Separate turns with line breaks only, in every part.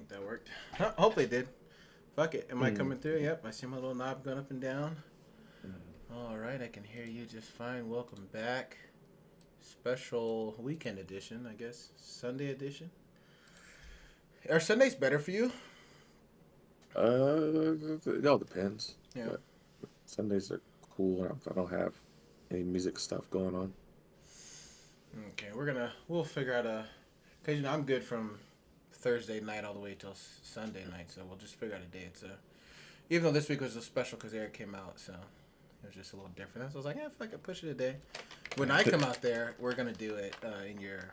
think that worked. Hopefully it did. Fuck it. Am I
Mm.
coming through? Yep. I see my little knob going up and down.
Mm.
All right. I can hear you just fine. Welcome back. Special weekend edition, I guess. Sunday edition. Are Sundays better for you?
It all depends.
Yeah.
But Sundays are cool. I don't have any music stuff going on.
Okay. We'll figure out cause I'm good from Thursday night all the way till Sunday night, so we'll just figure out a day. Even though this week was a special because Eric came out, so it was just a little different. So I was like, yeah, fuck it, push it a day. When I come out there, we're gonna do it in your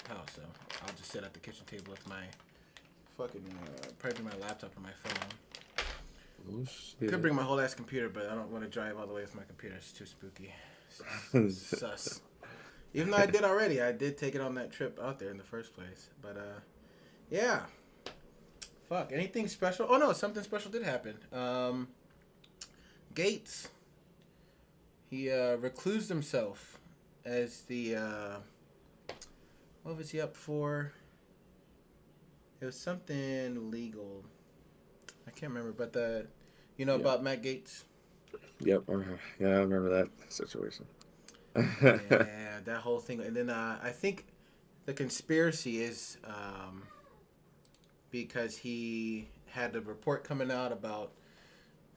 house. So I'll just sit at the kitchen table with my fucking probably my laptop or my phone.
Oh
Could
shit.
bring my whole ass computer, but I don't want to drive all the way with my computer. It's too spooky. Sus. Even though I did already, I did take it on that trip out there in the first place. But yeah. Fuck. Anything special? Oh no, something special did happen. Gates. He reclused himself as the what was he up for? It was something legal. I can't remember, but
Yeah.
about Matt Gates.
Yep. Yeah, I remember that situation.
Yeah, that whole thing, and then I think the conspiracy is because he had a report coming out about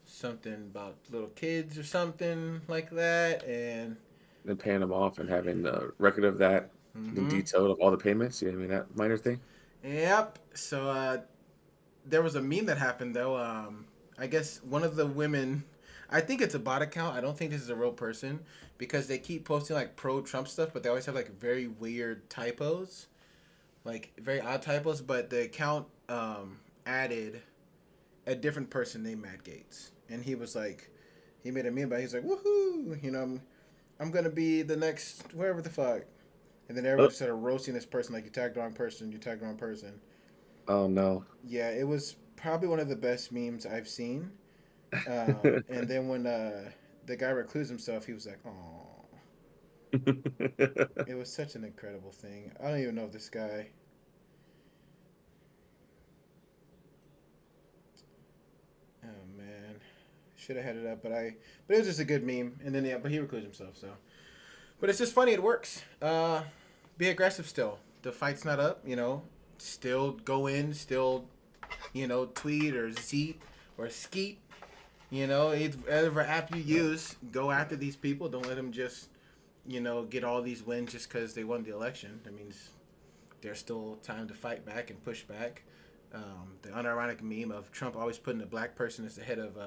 something about little kids or something like that, and
Then paying them off and having a record of that, in
mm-hmm,
detail of all the payments. You know what I mean, that minor thing.
yep. So there was a meme that happened though. I guess one of the women, I think it's a bot account. I don't think this is a real person because they keep posting like pro Trump stuff, but they always have like very weird typos, like very odd typos. But the account added a different person named Matt Gates, and he was like, he made a meme about. He's like, woohoo, I'm gonna be the next wherever the fuck. And then everyone
Oh,
just started roasting this person like you tagged the wrong person, you tagged the wrong person.
oh no.
Yeah, it was probably one of the best memes I've seen. And then when the guy reclused himself, he was like, "Oh, it was such an incredible thing." I don't even know if this guy. Oh man, should have had it up, but it was just a good meme. And then yeah, but he reclused himself, so. But it's just funny. It works. Be aggressive still. The fight's not up. Still go in. Still, tweet or zeet or skeet. Whatever app you use, go after these people. Don't let them just, get all these wins just because they won the election. That means there's still time to fight back and push back. The unironic meme of Trump always putting a black person as the head of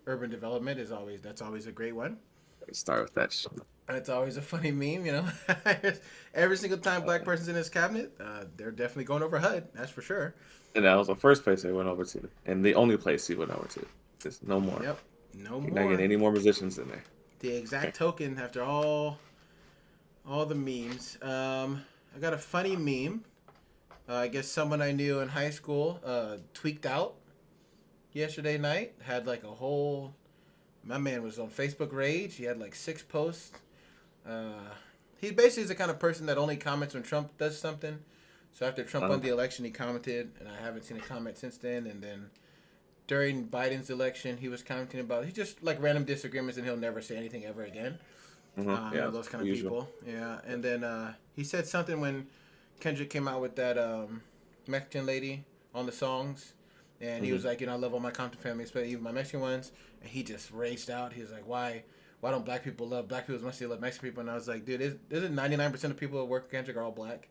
urban development that's always a great one.
Start with that shit.
And it's always a funny meme. Every single time black person's in his cabinet, they're definitely going over HUD. That's for sure.
And that was the first place they went over to, and the only place he went over to. There's no more.
Yep. No
You're not getting
more.
any more musicians in there.
The exact token after all the memes. I got a funny meme. I guess someone I knew in high school tweaked out yesterday night. Had like a whole. My man was on Facebook Rage. He had like 6 posts. Uh, he basically is the kind of person that only comments when Trump does something. So after Trump won
Um,
the election, he commented, and I haven't seen a comment since then. And then during Biden's election, he was commenting about he just like random disagreements, and he'll never say anything ever again.
yeah,
Those kind of
usual.
people. Yeah, and then he said something when Kendrick came out with that Mexican lady on the songs, and he
Hmm.
was like, I love all my Compton family, especially even my Mexican ones. And he just raged out. He was like, why don't black people love black people as much as they love Mexican people? And I was like, dude, isn't 99% of people that work with Kendrick are all black?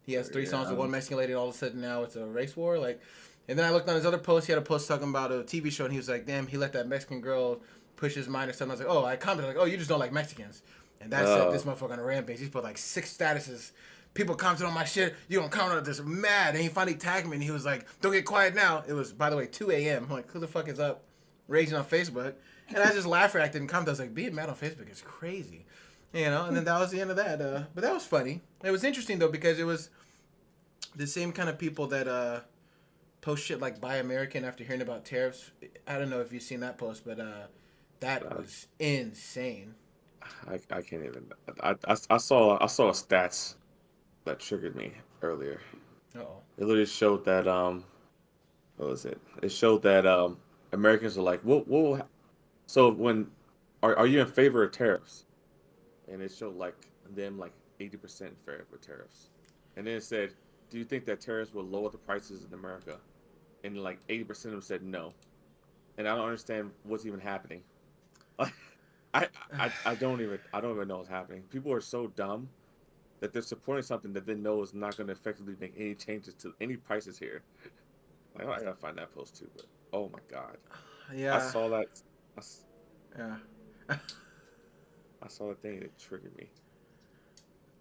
He has 3 songs
Yeah,
with one Mexican lady, and all of a sudden now it's a race war. Like, and then I looked on his other post. He had a post talking about a TV show, and he was like, damn, he let that Mexican girl push his mind or something. I was like, oh, I commented like, oh, you just don't like Mexicans. And that set
uh,
this motherfucker on a rampage. He's put like 6 statuses. People commented on my shit. You don't comment on this. Mad. And he finally tagged me, and he was like, don't get quiet now. It was, by the way, 2 a.m. I'm like, who the fuck is up raging on Facebook? And I just laughed at it and commented. I was like, being mad on Facebook is crazy. And then that was the end of that. But that was funny. It was interesting, though, because it was the same kind of people that post shit like Buy American after hearing about tariffs. I don't know if you've seen that post, but that
uh,
was insane.
I can't even. I saw a stats that triggered me earlier.
Uh oh.
It literally showed that what was it? It showed that Americans are like, so when are you in favor of tariffs? And it showed like them like 80% in favor of tariffs. And then it said, do you think that tariffs will lower the prices in America? And like 80% of them said no. And I don't understand what's even happening. I, I don't even know what's happening. People are so dumb that they're supporting something that they know is not going to effectively make any changes to any prices here. I gotta find that post too, but oh my god, I
Yeah,
saw that. I, s-
yeah.
I saw that thing and it triggered me.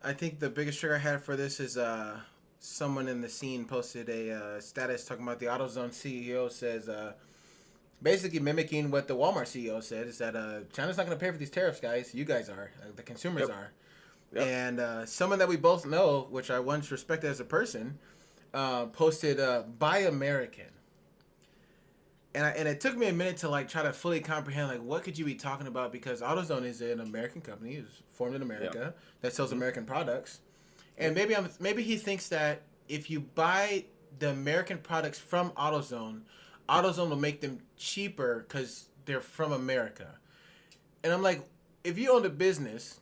I think the biggest trigger I had for this is someone in the scene posted a status talking about the AutoZone CEO says basically mimicking what the Walmart CEO said is that China's not going to pay for these tariffs, guys. You guys are, the consumers
Yep,
are.
yep.
And someone that we both know, which I once respected as a person, posted "Buy American," and it took me a minute to like try to fully comprehend like what could you be talking about because AutoZone is an American company, it's formed in
Yeah.
America that sells
Mm-hmm.
American products, and
Yep.
maybe he thinks that if you buy the American products from AutoZone, AutoZone will make them cheaper because they're from America, and I'm like, if you owned a business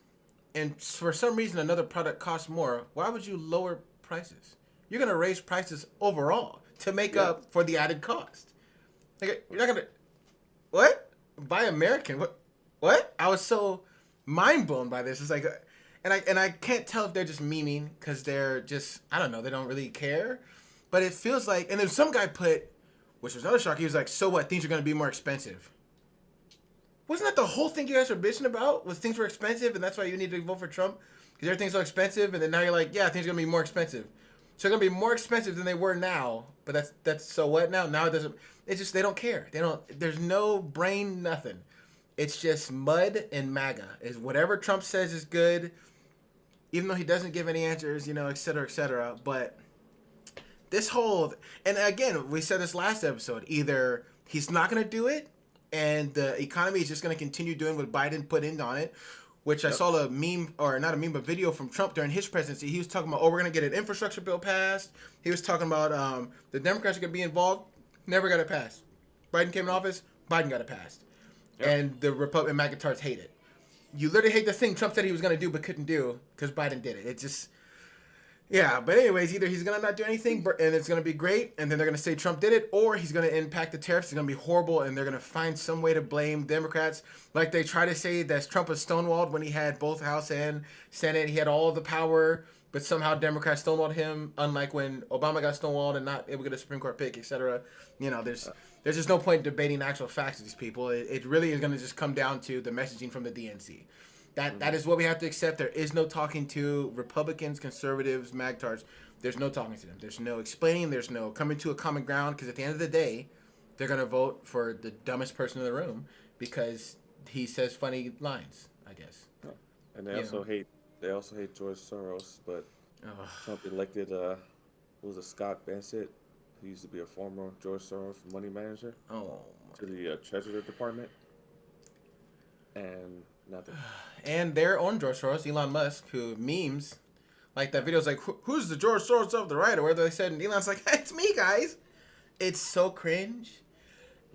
and for some reason another product costs more, why would you lower prices? You're gonna raise prices overall to make
Yeah.
up for the added cost. Like you're not gonna what? Buy American? What? What? I was so mind blown by this. It's like, and I can't tell if they're just memeing because they're just I don't know. They don't really care, but it feels like. And then some guy put, which was another shock. He was like, "So what? Things are gonna be more expensive." Wasn't that the whole thing you guys were bitching about? Was things were expensive, and that's why you need to vote for Trump because everything's so expensive, and then now you're like, yeah, things are gonna be more expensive. So they're gonna be more expensive than they were now. But that's so what now? Now it doesn't. It's just they don't care. They don't. There's no brain, nothing. It's just mud and MAGA. Is whatever Trump says is good, even though he doesn't give any answers, et cetera, et cetera. But this whole and again we said this last episode, either he's not going to do it and the economy is just going to continue doing what Biden put in on it, which I
Yep.
saw a meme, or not a meme, but video from Trump during his presidency. He was talking about, oh, we're going to get an infrastructure bill passed. He was talking about the Democrats are going to be involved. Never got it passed. Biden came in office. Biden got it passed.
Yep.
And the Republican MAGA-tards hate it. You literally hate the thing Trump said he was going to do but couldn't do because Biden did it. It just yeah, but anyways, either he's gonna not do anything and it's gonna be great, and then they're gonna say Trump did it, or he's gonna impact the tariffs. It's gonna be horrible, and they're gonna find some way to blame Democrats, like they try to say that Trump was stonewalled when he had both House and Senate. He had all of the power, but somehow Democrats stonewalled him. Unlike when Obama got stonewalled and not able to get a Supreme Court pick, etc. There's just no point in debating actual facts with these people. It really is gonna just come down to the messaging from the DNC. That is what we have to accept. There is no talking to Republicans, conservatives, magtards. There's no talking to them. There's no explaining. There's no coming to a common ground because at the end of the day, they're gonna vote for the dumbest person in the room because he says funny lines. I guess.
Yeah. And they
You
also
know.
hate George Soros, but
Ugh.
Trump elected who was it, Scott Bassett, who used to be a former George Soros money manager,
Oh.
to the Treasury Department, and nothing.
And their own George Soros, Elon Musk, who memes like that video's like, who's the George Soros of the right? Or whether they said, and Elon's like, it's me, guys. It's so cringe.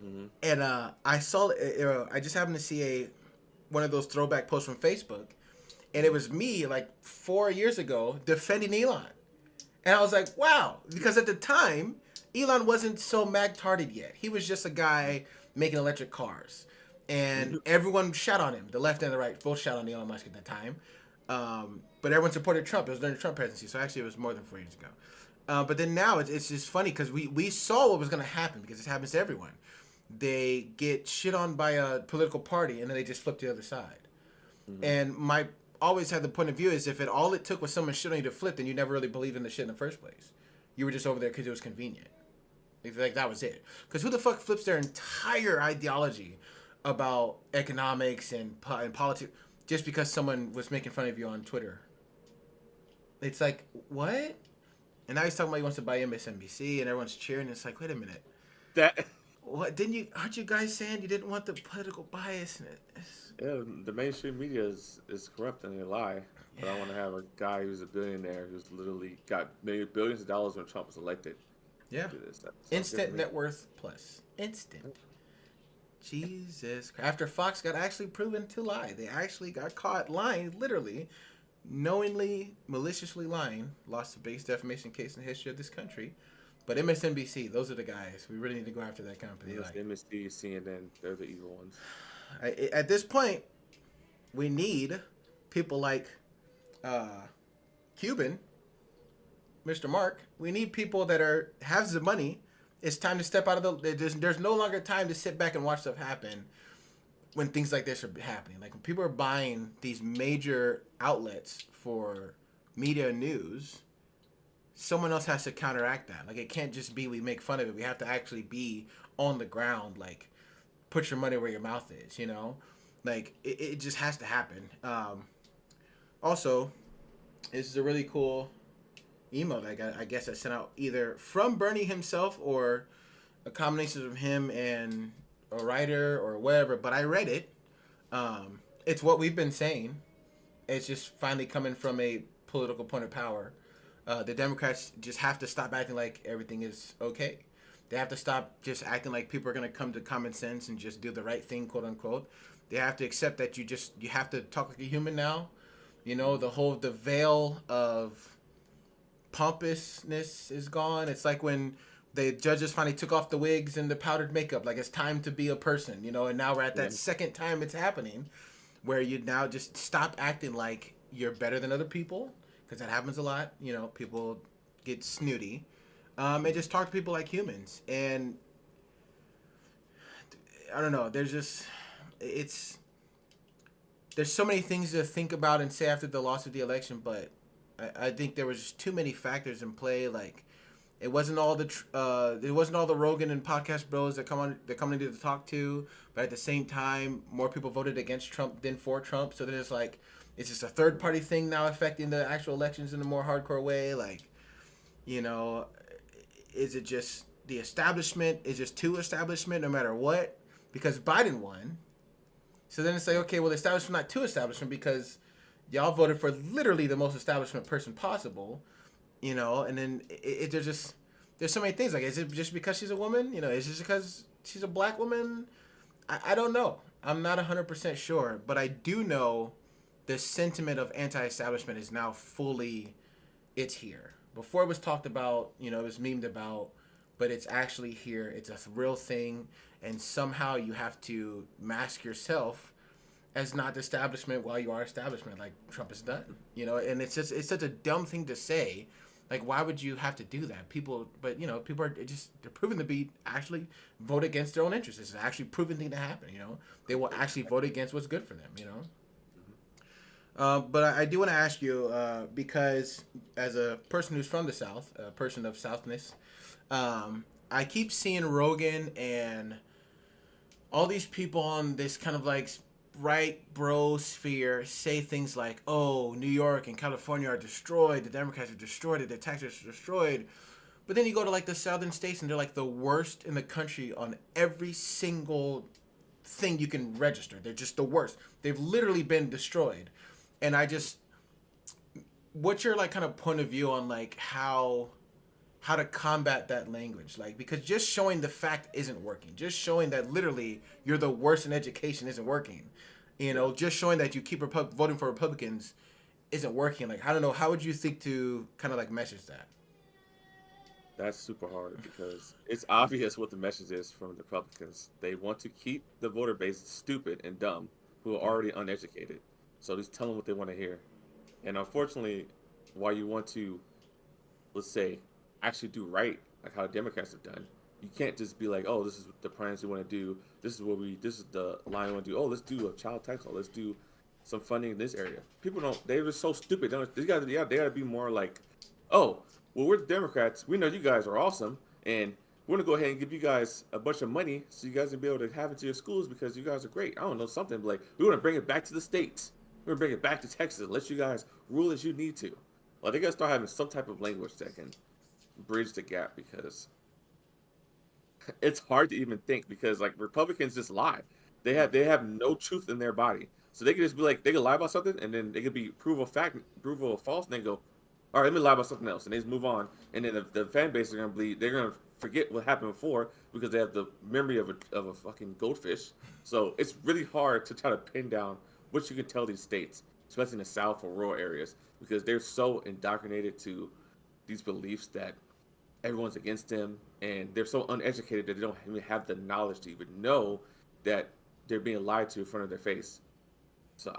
Mm-hmm.
And I saw, I just happened to see one of those throwback posts from Facebook, and it was me like 4 years ago defending Elon, and I was like, wow, because at the time Elon wasn't so mag-tarded yet. He was just a guy making electric cars, and everyone shot on him. The left and the right both shot on Elon Musk at the time, but everyone supported Trump. It was during the Trump presidency, so actually it was more than 4 years ago. But then now it's just funny because we saw what was going to happen because this happens to everyone. They get shit on by a political party and then they just flip to the other side.
Mm-hmm.
And my always had the point of view is if all it took was someone shit on you to flip, then you never really believed in the shit in the first place. You were just over there because it was convenient. Like that was it. Because who the fuck flips their entire ideology about economics and politics just because someone was making fun of you on Twitter? It's like, what? And now he's talking about he wants to buy MSNBC and everyone's cheering. It's like, wait a minute.
That
What aren't you guys saying you didn't want the political bias in it?
Yeah, the mainstream media is corrupt and they lie. But I want to have a guy who's a billionaire who's literally got billions of dollars when Trump was elected,
Yeah.
do this. That sounds good to
Instant
me.
net worth plus. Instant. Jesus Christ. After Fox got actually proven to lie. They actually got caught lying, literally, knowingly, maliciously lying. Lost the biggest defamation case in the history of this country. But MSNBC, those are the guys. We really need to go after that company. Like,
MSD, CNN, they're the evil ones.
at this point, we need people like uh, Cuban, Mr. Mark. We need people that have the money. It's time to step out of the. There's no longer time to sit back and watch stuff happen when things like this are happening. Like when people are buying these major outlets for media news, someone else has to counteract that. Like it can't just be we make fun of it. We have to actually be on the ground. Like put your money where your mouth is. You know, like it just has to happen. Also, this is a really cool email that I guess I sent out either from Bernie himself or a combination of him and a writer or whatever. But I read it. It's what we've been saying. It's just finally coming from a political point of power. The Democrats just have to stop acting like everything is okay. They have to stop just acting like people are going to come to common sense and just do the right thing, quote unquote. They have to accept that you have to talk like a human now. You know, the veil of pompousness is gone. It's like when the judges finally took off the wigs and the powdered makeup. Like it's time to be a person, you know. And now we're at that second time it's happening, where you now just stop acting like you're better than other people, because that happens a lot. You know, people get snooty, and just talk to people like humans. And I don't know. There's so many things to think about and say after the loss of the election, but I think there was just too many factors in play. Like it wasn't all the Rogan and podcast bros that come in to talk to, but at the same time, more people voted against Trump than for Trump. So then it's just a third party thing now affecting the actual elections in a more hardcore way. Like, you know, is it just the establishment? Is just too establishment no matter what? Because Biden won. So then it's like, okay, well, the establishment not too establishment because y'all voted for literally the most establishment person possible, you know. And then there's so many things. Like, is it just because she's a woman? You know, is it just because she's a black woman? I don't know. I'm not 100% sure, but I do know the sentiment of anti-establishment is now it's here. Before it was talked about, you know, it was memed about, but it's actually here. It's a real thing, and somehow you have to mask yourself as not the establishment while you are establishment, like Trump has done, you know. And it's such a dumb thing to say. Like, why would you have to do that? People are they're proven to be actually vote against their own interests. It's an actually proven thing to happen, you know. They will actually vote against what's good for them, you know. But I do want to ask you, because as a person who's from the South, a person of Southness, I keep seeing Rogan and all these people on this kind of like right bro sphere say things like, oh, New York and California are destroyed, the Democrats are destroyed, the taxes are destroyed. But then you go to like the southern states and they're like the worst in the country on every single thing you can register. They're just the worst. They've literally been destroyed. And what's your like kind of point of view on like how to combat that language? Like, because just showing the fact isn't working. Just showing that literally you're the worst in education isn't working. You know, just showing that you keep voting for Republicans isn't working. Like, I don't know, how would you think to kind of like message that?
That's super hard because it's obvious what the message is from the Republicans. They want to keep the voter base stupid and dumb who are already uneducated. So just tell them what they want to hear. And unfortunately, while you want to, let's say, actually do right, like how Democrats have done, you can't just be like, oh, this is the plans we want to do. This is the line we want to do. Oh, let's do a child tax law. Let's do some funding in this area. People don't. They're just so stupid. They got to be more like, oh, well, we're the Democrats. We know you guys are awesome, and we're gonna go ahead and give you guys a bunch of money so you guys can be able to have it to your schools because you guys are great. I don't know, something like we want to bring it back to the states. We're gonna bring it back to Texas and let you guys rule as you need to. Well, they gotta start having some type of language that can bridge the gap because it's hard to even think because like Republicans just lie. They have no truth in their body. So they could just be like they could lie about something and then they could be prove a fact, prove a false, and then go, all right, let me lie about something else, and they just move on. And then the fan base are gonna believe they're gonna forget what happened before because they have the memory of a fucking goldfish. So it's really hard to try to pin down what you can tell these states, especially in the South or rural areas, because they're so indoctrinated to these beliefs that everyone's against them, and they're so uneducated that they don't even have the knowledge to even know that they're being lied to in front of their face. So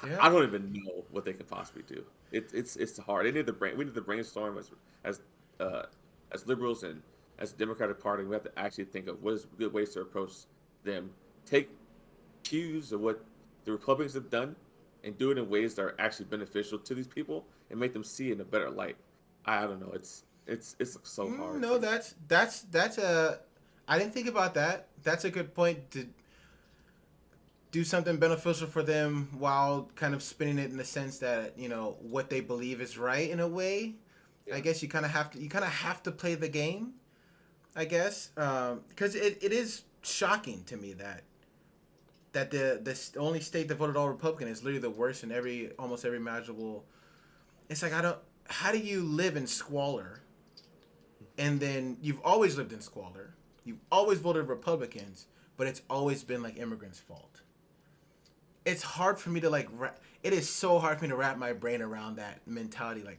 Yeah.
I don't even know what they can possibly do. It's hard. They need the brain. We need to brainstorm as uh, as liberals and as a Democratic Party. We have to actually think of what is good ways to approach them. Take cues of what the Republicans have done and do it in ways that are actually beneficial to these people and make them see it in a better light. I don't know. It's so hard
No,
to.
that's a. I didn't think about that. That's a good point to do something beneficial for them while kind of spinning it in the sense that what they believe is right in a way. I
Yeah.
guess you kind of have to play the game. I guess because it is shocking to me that the only state that voted all Republican is literally the worst in almost every imaginable. It's like I don't. How do you live in squalor and then you've always lived in squalor? You've always voted Republicans, but it's always been like immigrants' fault. It's hard for me to it is so hard for me to wrap my brain around that mentality. Like,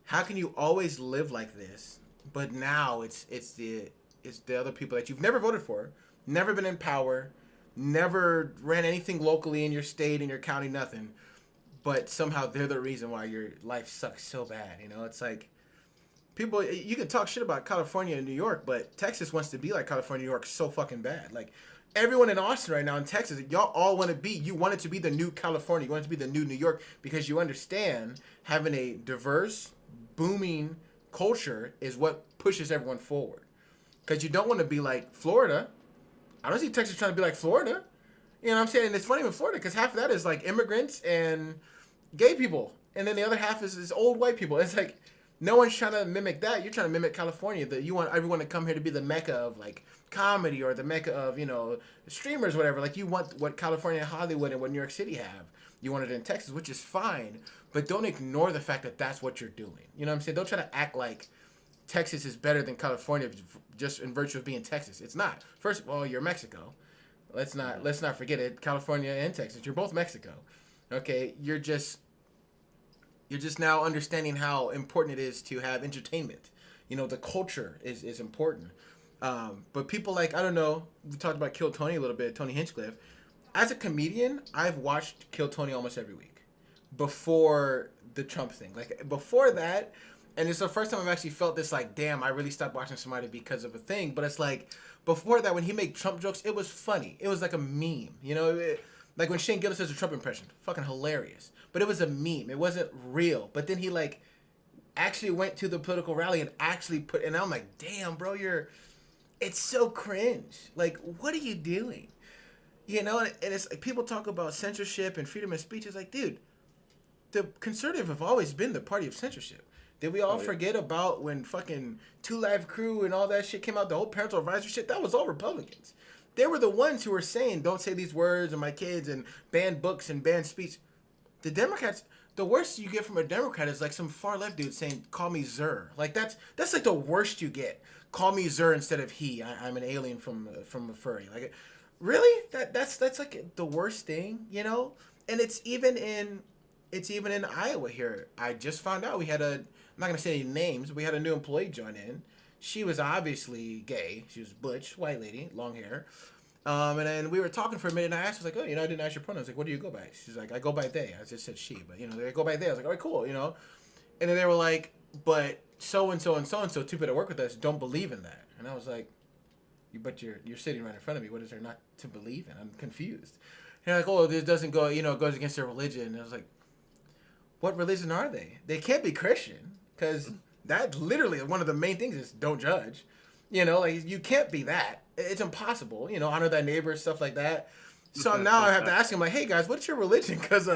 how can you always live like this, but now it's the other people that you've never voted for, never been in power, never ran anything locally in your state, in your county, nothing, but somehow they're the reason why your life sucks so bad. It's like people, you can talk shit about California and New York, but Texas wants to be like California, New York so fucking bad. Like everyone in Austin right now in Texas, y'all all want to be. You want it to be the new California. You want it to be the new New York because you understand having a diverse, booming culture is what pushes everyone forward. Because you don't want to be like Florida. I don't see Texas trying to be like Florida. You know what I'm saying? And it's funny with Florida because half of that is like immigrants and gay people, and then the other half is old white people. It's like no one's trying to mimic that. You're trying to mimic California. That you want everyone to come here to be the mecca of like comedy or the mecca of streamers, whatever. Like you want what California, Hollywood, and what New York City have. You want it in Texas, which is fine, but don't ignore the fact that that's what you're doing. You know what I'm saying? Don't try to act like Texas is better than California just in virtue of being Texas. It's not. First of all, you're Mexico. Let's not forget it. California and Texas, you're both Mexico. Okay, you're just now understanding how important it is to have entertainment. The culture is important. But people like, I don't know, we talked about Kill Tony a little bit, Tony Hinchcliffe. As a comedian, I've watched Kill Tony almost every week before the Trump thing. Like before that, and it's the first time I've actually felt this like, damn, I really stopped watching somebody because of a thing. But it's like before that, when he made Trump jokes, it was funny. It was like a meme. Like when Shane Gillis does a Trump impression, fucking hilarious. But it was a meme. It wasn't real. But then he like actually went to the political rally and actually and I'm like, damn, bro, it's so cringe. Like, what are you doing? And it's like people talk about censorship and freedom of speech. It's like, dude, the conservative have always been the party of censorship. Did we all
Oh yeah.
forget about when fucking Two Live Crew and all that shit came out? The whole parental advisory shit, that was all Republicans. They were the ones who were saying, don't say these words and my kids and ban books and ban speech. The Democrats, the worst you get from a Democrat is like some far left dude saying, call me Zer. Like that's like the worst you get. Call me Zer instead of he. I'm an alien from a furry. Like, really? That's like the worst thing, And it's even in Iowa here. I just found out we had I'm not gonna say any names. We had a new employee join in. She was obviously gay. She was butch, white lady, long hair. And then we were talking for a minute, and I asked, I was like, oh, I didn't ask your pronouns. I was like, what do you go by? She's like, I go by they. I just said she, but, they go by they. I was like, all right, cool, And then they were like, but so-and-so and so-and-so, two people that work with us, don't believe in that. And I was like, but you're sitting right in front of me. What is there not to believe in? I'm confused. And they're like, oh, this doesn't go, it goes against their religion. And I was like, what religion are they? They can't be Christian, because that literally one of the main things is don't judge. Like you can't be that. It's impossible. Honor thy neighbor, stuff like that. So now I have to ask him, like, hey guys, what's your religion? Because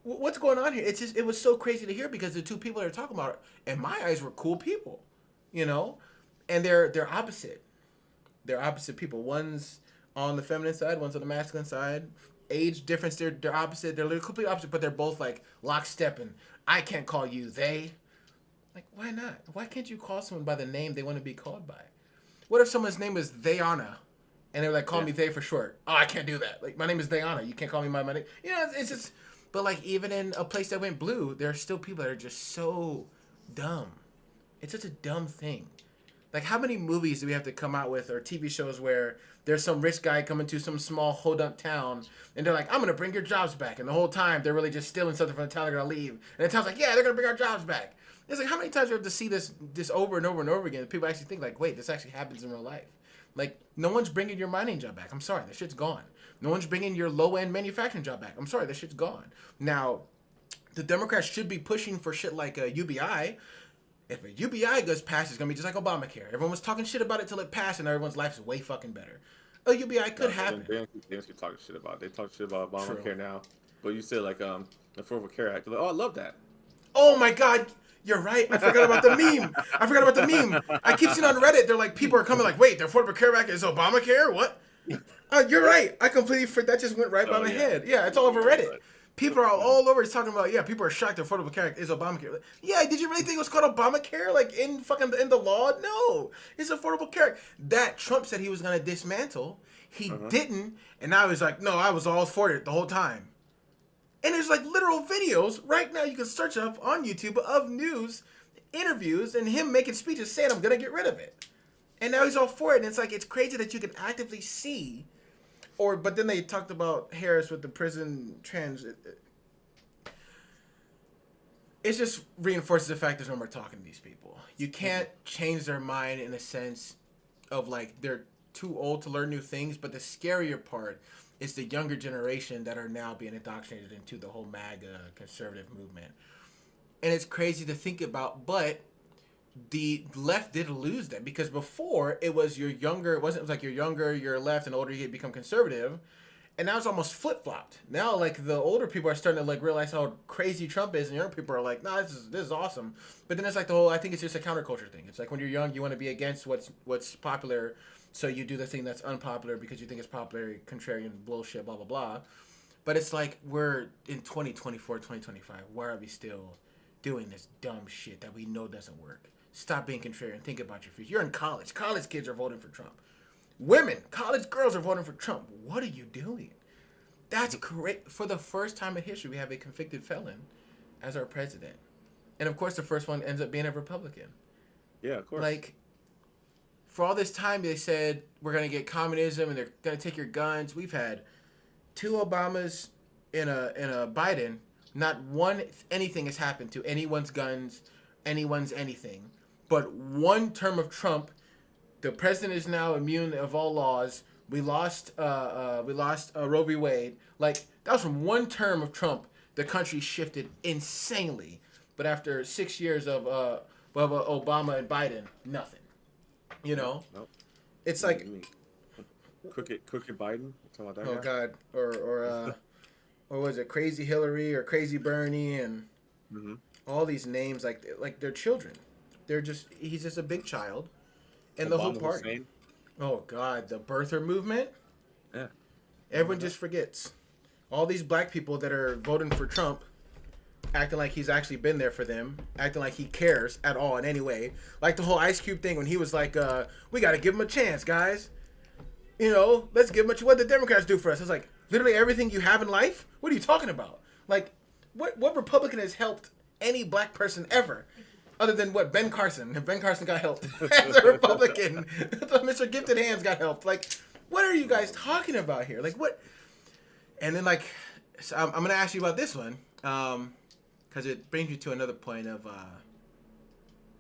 what's going on here? It was so crazy to hear because the two people they're talking about, in my eyes, were cool people, and they're opposite. They're opposite people. One's on the feminine side, one's on the masculine side, age difference. They're opposite. They're literally completely opposite, but they're both like lockstep. And I can't call you they. Like, why not? Why can't you call someone by the name they want to be called by? What if someone's name is Thayana, and they're like, call me They for short? Oh, I can't do that. Like, my name is Thayana. You can't call me my name. You know, it's just. But like, even in a place that went blue, there are still people that are just so dumb. It's such a dumb thing. Like, how many movies do we have to come out with, or TV shows where there's some rich guy coming to some small hold-up town, and they're like, I'm going to bring your jobs back. And the whole time, they're really just stealing something from the town they're going to leave. And the town's like, yeah, they're going to bring our jobs back. It's like, how many times do we have to see this over and over and over again? People actually think, like, wait, this actually happens in real life. Like, no one's bringing your mining job back. I'm sorry, that shit's gone. No one's bringing your low-end manufacturing job back. I'm sorry, that shit's gone. Now, the Democrats should be pushing for shit like UBI. If a UBI goes past, it's going to be just like Obamacare. Everyone was talking shit about it till it passed, and everyone's life is way fucking better. A UBI could happen.
They don't keep talking shit about it. They talk shit about Obamacare now. But you said, like, the Affordable Care Act. Like, oh, I love that.
Oh, my God. You're right. I forgot about the meme. I keep seeing on Reddit, they're like, people are coming like, wait, the Affordable Care Act is Obamacare? What? You're right. I completely forgot. That just went right by my head. Yeah, it's all over Reddit. People are all over talking about, yeah, people are shocked the Affordable Care Act is Obamacare. Like, yeah, did you really think it was called Obamacare? Like, in the law? No. It's Affordable Care Act. That Trump said he was going to dismantle. He didn't. And now he's like, no, I was all for it the whole time. And there's like literal videos right now you can search up on YouTube of news, interviews, and him making speeches saying, I'm going to get rid of it. And now he's all for it. And it's like, it's crazy that you can actively see. But then they talked about Harris with the prison trans. It just reinforces the fact there's no more talking to these people. You can't change their mind in a sense of like they're too old to learn new things. But the scarier part is the younger generation that are now being indoctrinated into the whole MAGA conservative movement. And it's crazy to think about, but the left did lose that because before it was you're younger, it was like you're younger, you're left, and older you become conservative. And now it's almost flip-flopped. Now, like, the older people are starting to, like, realize how crazy Trump is, and younger people are like, nah, this is awesome. But then it's like the whole, I think it's just a counterculture thing. It's like when you're young, you want to be against what's popular, so you do the thing that's unpopular because you think it's popular, contrarian bullshit, blah, blah, blah. But it's like we're in 2024, 2025. Why are we still doing this dumb shit that we know doesn't work? Stop being contrarian. Think about your future. You're in college. College kids are voting for Trump. Women, college girls are voting for Trump. What are you doing? That's great. For the first time in history, we have a convicted felon as our president. And, of course, the first one ends up being a Republican.
Yeah, of course.
Like, for all this time, they said, we're going to get communism and they're going to take your guns. We've had 2 Obamas and a Biden. Not one anything has happened to anyone's guns, anyone's anything. But one term of Trump, the president is now immune of all laws. We lost Roe v. Wade. Like, that was from one term of Trump. The country shifted insanely. But after 6 years of Obama and Biden, nothing. You know?
Nope.
It's like
Crooked Biden. Talking about that
oh
guy?
God, or was it Crazy Hillary or Crazy Bernie and all these names like they're children. He's just a big child, and the whole party.
Hussein.
Oh God, the birther movement.
Yeah.
Everyone just forgets. All these black people that are voting for Trump, acting like he's actually been there for them, acting like he cares at all in any way. Like the whole Ice Cube thing when he was like, we got to give him a chance, guys. You know, let's give him what the Democrats do for us. It's like, literally everything you have in life? What are you talking about? Like, what Republican has helped any black person ever? Other than what, Ben Carson. Ben Carson got helped as a Republican. Mr. Gifted Hands got helped. Like, what are you guys talking about here? Like, what? And then, like, so I'm going to ask you about this one. Because it brings you to another point of,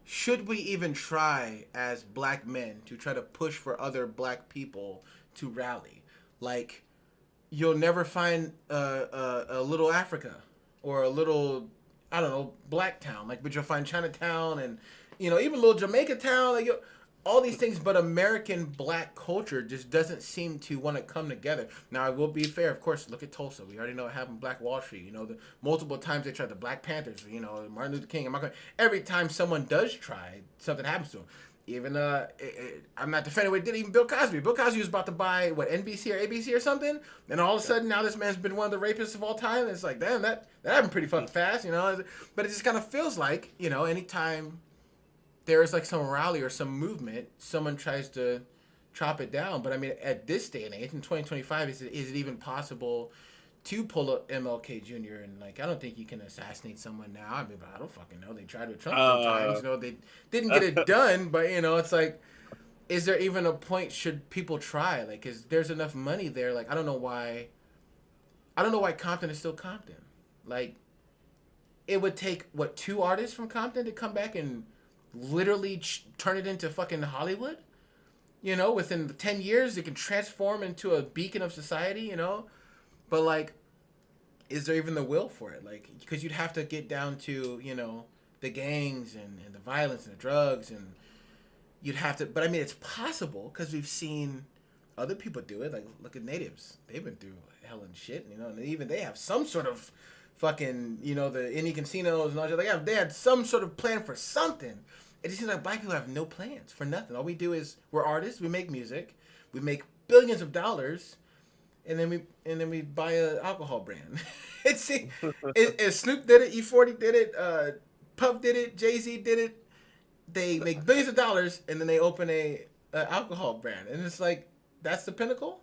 should we even try as black men to try to push for other black people to rally? Like, you'll never find a little Africa or a little, I don't know, black town. Like, but you'll find Chinatown and, you know, even a little Jamaica town. Like, all these things, but American black culture just doesn't seem to want to come together. Now, I will be fair, of course, look at Tulsa. We already know what happened in Black Wall Street. You know, the multiple times they tried the Black Panthers, you know, Martin Luther King. Every time someone does try, something happens to them. even I'm not defending what he did. Even Bill Cosby. Bill Cosby was about to buy what, NBC or ABC or something, and all of a sudden now this man's been one of the rapists of all time. And it's like, damn, that happened pretty fucking fast, you know. But it just kind of feels like, you know, anytime there is like some rally or some movement, someone tries to chop it down. But I mean, at this day and age, in 2025, is it even possible to pull up MLK Jr. and like, I don't think you can assassinate someone now. I mean, but I don't fucking know. They tried with Trump sometimes, you know, they didn't get it done. But you know, it's like, is there even a point? Should people try? Like, is there's enough money there? Like, I don't know why Compton is still Compton. Like, it would take what, 2 artists from Compton to come back and literally turn it into fucking Hollywood. You know, within 10 years, it can transform into a beacon of society. You know. But, like, is there even the will for it? Like, because you'd have to get down to, you know, the gangs and the violence and the drugs. And you'd have to... But, I mean, it's possible because we've seen other people do it. Like, look at Natives. They've been through hell and shit, you know. And even they have some sort of fucking, you know, the indie casinos and all that. They had some sort of plan for something. It just seems like black people have no plans for nothing. All we do is... We're artists. We make music. We make billions of dollars... And then we buy an alcohol brand. Snoop did it, E40 did it, Puff did it, Jay-Z did it. They make billions of dollars and then they open a alcohol brand, and it's like, that's the pinnacle.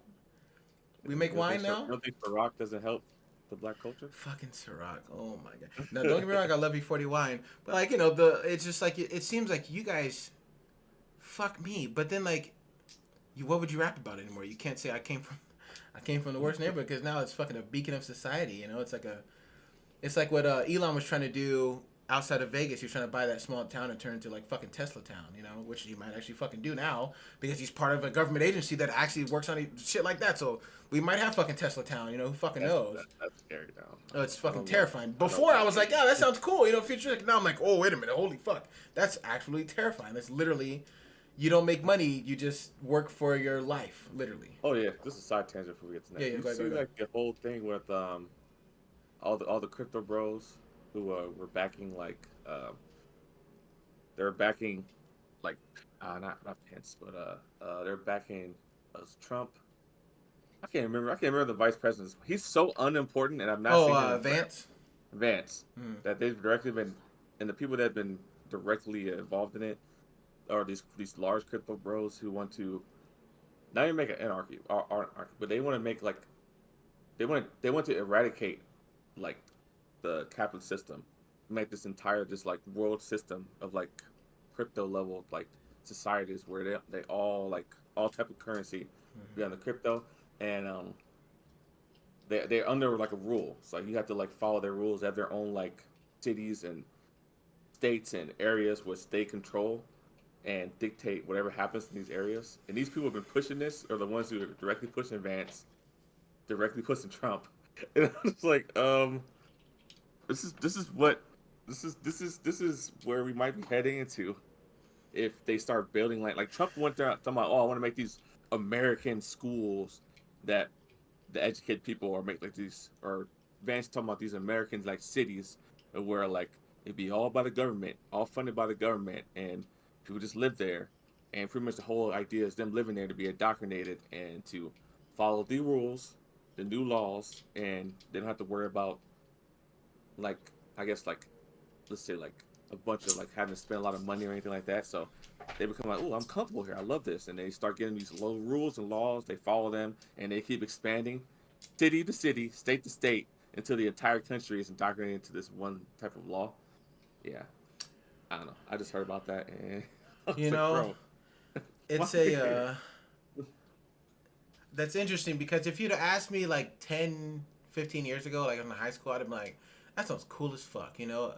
We make wine now.
You don't think Ciroc doesn't help the black culture?
Fucking Ciroc, oh my god. No, don't get me wrong, I love E40 wine, but like, you know, it's just like it seems like you guys, fuck me, but then like, what would you rap about anymore? You can't say I came from the worst neighborhood because now it's fucking a beacon of society. You know, it's like what Elon was trying to do outside of Vegas. He was trying to buy that small town and turn it into like fucking Tesla town. You know, which he might actually fucking do now because he's part of a government agency that actually works on shit like that. So we might have fucking Tesla town. You know, who fucking knows?
That's scary now.
Oh, it's fucking terrifying. Before I was like, yeah, that sounds cool. You know, future. Now I'm like, oh, wait a minute, holy fuck, that's actually terrifying. That's literally. You don't make money. You just work for your life, literally.
Oh yeah, this is a side tangent before we get to that. You see like the whole thing with all the crypto bros who were backing like they were backing like not Pence, but they're backing Trump. I can't remember the vice president. He's so unimportant, and I'm not.
Oh, Vance.
Vance. That they've directly been, and the people that have been directly involved in it. Or these large crypto bros who want to not even make an anarchy, but they want to make like they want to eradicate like the capitalist system, make this entire like world system of like crypto level like societies where they all like all type of currency be on the crypto, and they're under like a rule. So you have to like follow their rules. They have their own like cities and states and areas which they control and dictate whatever happens in these areas. And these people have been pushing this, or the ones who are directly pushing Vance, directly pushing Trump. And I'm just like, this is where we might be heading into if they start building like Trump went there talking about, oh, I want to make these American schools that educate people, or make like these, or Vance talking about these American like cities where like it'd be all by the government, all funded by the government, and people just live there, and pretty much the whole idea is them living there to be indoctrinated and to follow the rules, the new laws, and they don't have to worry about like, I guess like, let's say like a bunch of like having to spend a lot of money or anything like that. So they become like, oh, I'm comfortable here, I love this, and they start getting these low rules and laws. They follow them, and they keep expanding, city to city, state to state, until the entire country is indoctrinated into this one type of law. Yeah, I don't know. I just heard about that, and
you know, it's that's interesting, because if you'd have asked me like 10, 15 years ago, like in high school, I'd have been like, that sounds cool as fuck, you know,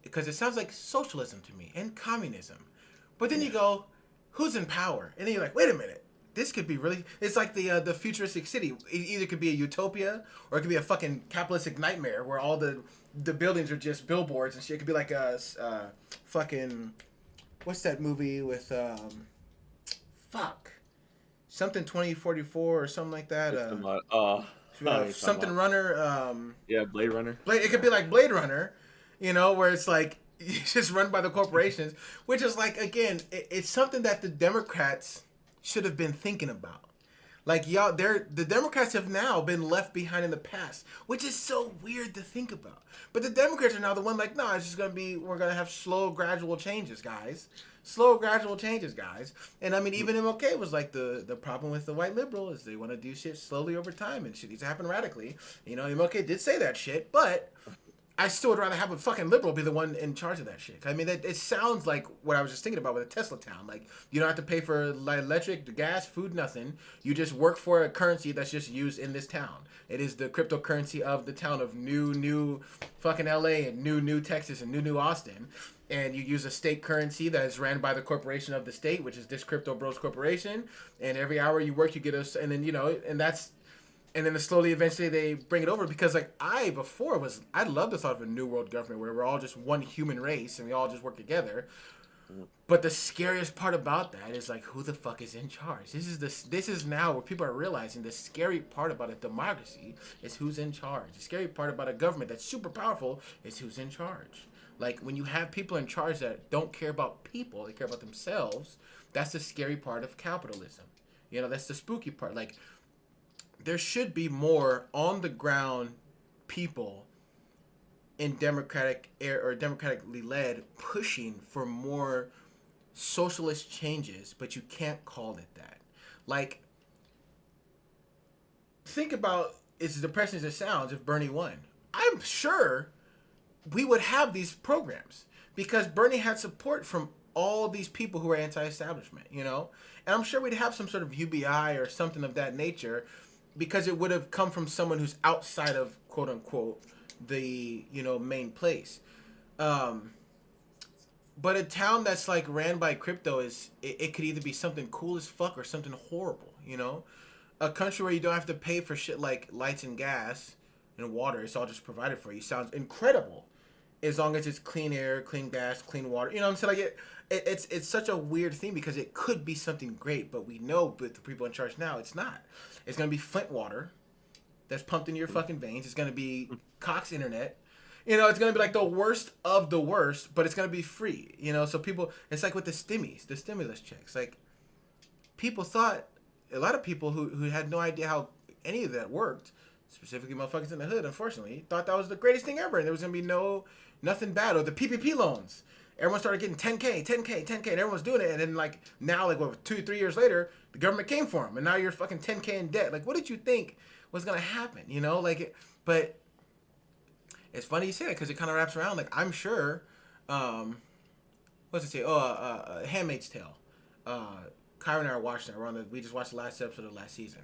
because it sounds like socialism to me and communism. But then you go, who's in power? And then you're like, wait a minute, this could be really. It's like the futuristic city. It either could be a utopia or it could be a fucking capitalistic nightmare where all the buildings are just billboards and shit. It could be like a fucking. What's that movie with something 2044 or something like that? Something Runner.
Yeah, Blade Runner.
It could be like Blade Runner, you know, where it's like It's just run by the corporations, which is like, again, it's something that the Democrats should have been thinking about. Like, y'all, the Democrats have now been left behind in the past, which is so weird to think about. But the Democrats are now the one like, no, it's just we're gonna have slow, gradual changes, guys. Slow, gradual changes, guys. And I mean, even MLK was like, the problem with the white liberal is they want to do shit slowly over time, and shit needs to happen radically. You know, MLK did say that shit, but I still would rather have a fucking liberal be the one in charge of that shit. I mean, it sounds like what I was just thinking about with a Tesla town. Like, you don't have to pay for electric, the gas, food, nothing. You just work for a currency that's just used in this town. It is the cryptocurrency of the town of new fucking LA and new Texas and new Austin. And you use a state currency that is ran by the corporation of the state, which is this Crypto Bros Corporation. And every hour you work, you get us, and then, you know, and that's, and then slowly, eventually, they bring it over because, like, I love the thought of a new world government where we're all just one human race and we all just work together. But the scariest part about that is, like, who the fuck is in charge? This is now where people are realizing the scary part about a democracy is who's in charge. The scary part about a government that's super powerful is who's in charge. Like, when you have people in charge that don't care about people, they care about themselves, that's the scary part of capitalism. You know, that's the spooky part. Like, there should be more on the ground people in democratically led pushing for more socialist changes, but you can't call it that. Like, think about, as depressing as it sounds, if Bernie won. I'm sure we would have these programs because Bernie had support from all these people who are anti-establishment, you know? And I'm sure we'd have some sort of UBI or something of that nature because it would have come from someone who's outside of, quote unquote, the, you know, main place. But a town that's like ran by crypto it could either be something cool as fuck or something horrible, you know? A country where you don't have to pay for shit like lights and gas and water, it's all just provided for you, sounds incredible. As long as it's clean air, clean gas, clean water, you know what I'm saying? Like it's such a weird thing because it could be something great, but we know with the people in charge now, it's not. It's gonna be Flint water that's pumped into your fucking veins. It's gonna be Cox internet. You know, it's gonna be like the worst of the worst, but it's gonna be free. You know, so people, it's like with the stimulus checks. Like, people thought, a lot of people who had no idea how any of that worked, specifically motherfuckers in the hood, unfortunately, thought that was the greatest thing ever, and there was gonna be nothing bad. Or the PPP loans. Everyone started getting 10K, and everyone was doing it. And then, like, now, like, what, 2-3 years later, the government came for them. And now you're fucking 10K in debt. Like, what did you think was going to happen? You know? Like, but it's funny you say that because it kind of wraps around. Like, I'm sure, what's it say? Handmaid's Tale. Kyra and I are watching it. We just watched the last episode of last season.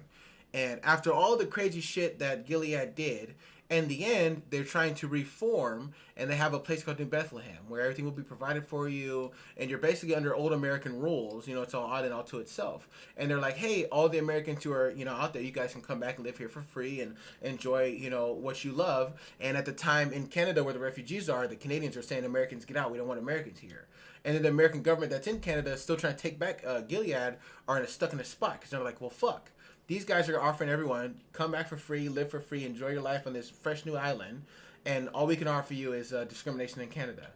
And after all the crazy shit that Gilead did, in the end, they're trying to reform, and they have a place called New Bethlehem, where everything will be provided for you, and you're basically under old American rules. You know, it's all odd and all to itself. And they're like, hey, all the Americans who are, you know, out there, you guys can come back and live here for free and enjoy, you know, what you love. And at the time in Canada, where the refugees are, the Canadians are saying, Americans, get out. We don't want Americans here. And then the American government that's in Canada is still trying to take back Gilead, are stuck in a spot, because they're like, well, fuck. These guys are offering everyone, come back for free, live for free, enjoy your life on this fresh new island, and all we can offer you is discrimination in Canada.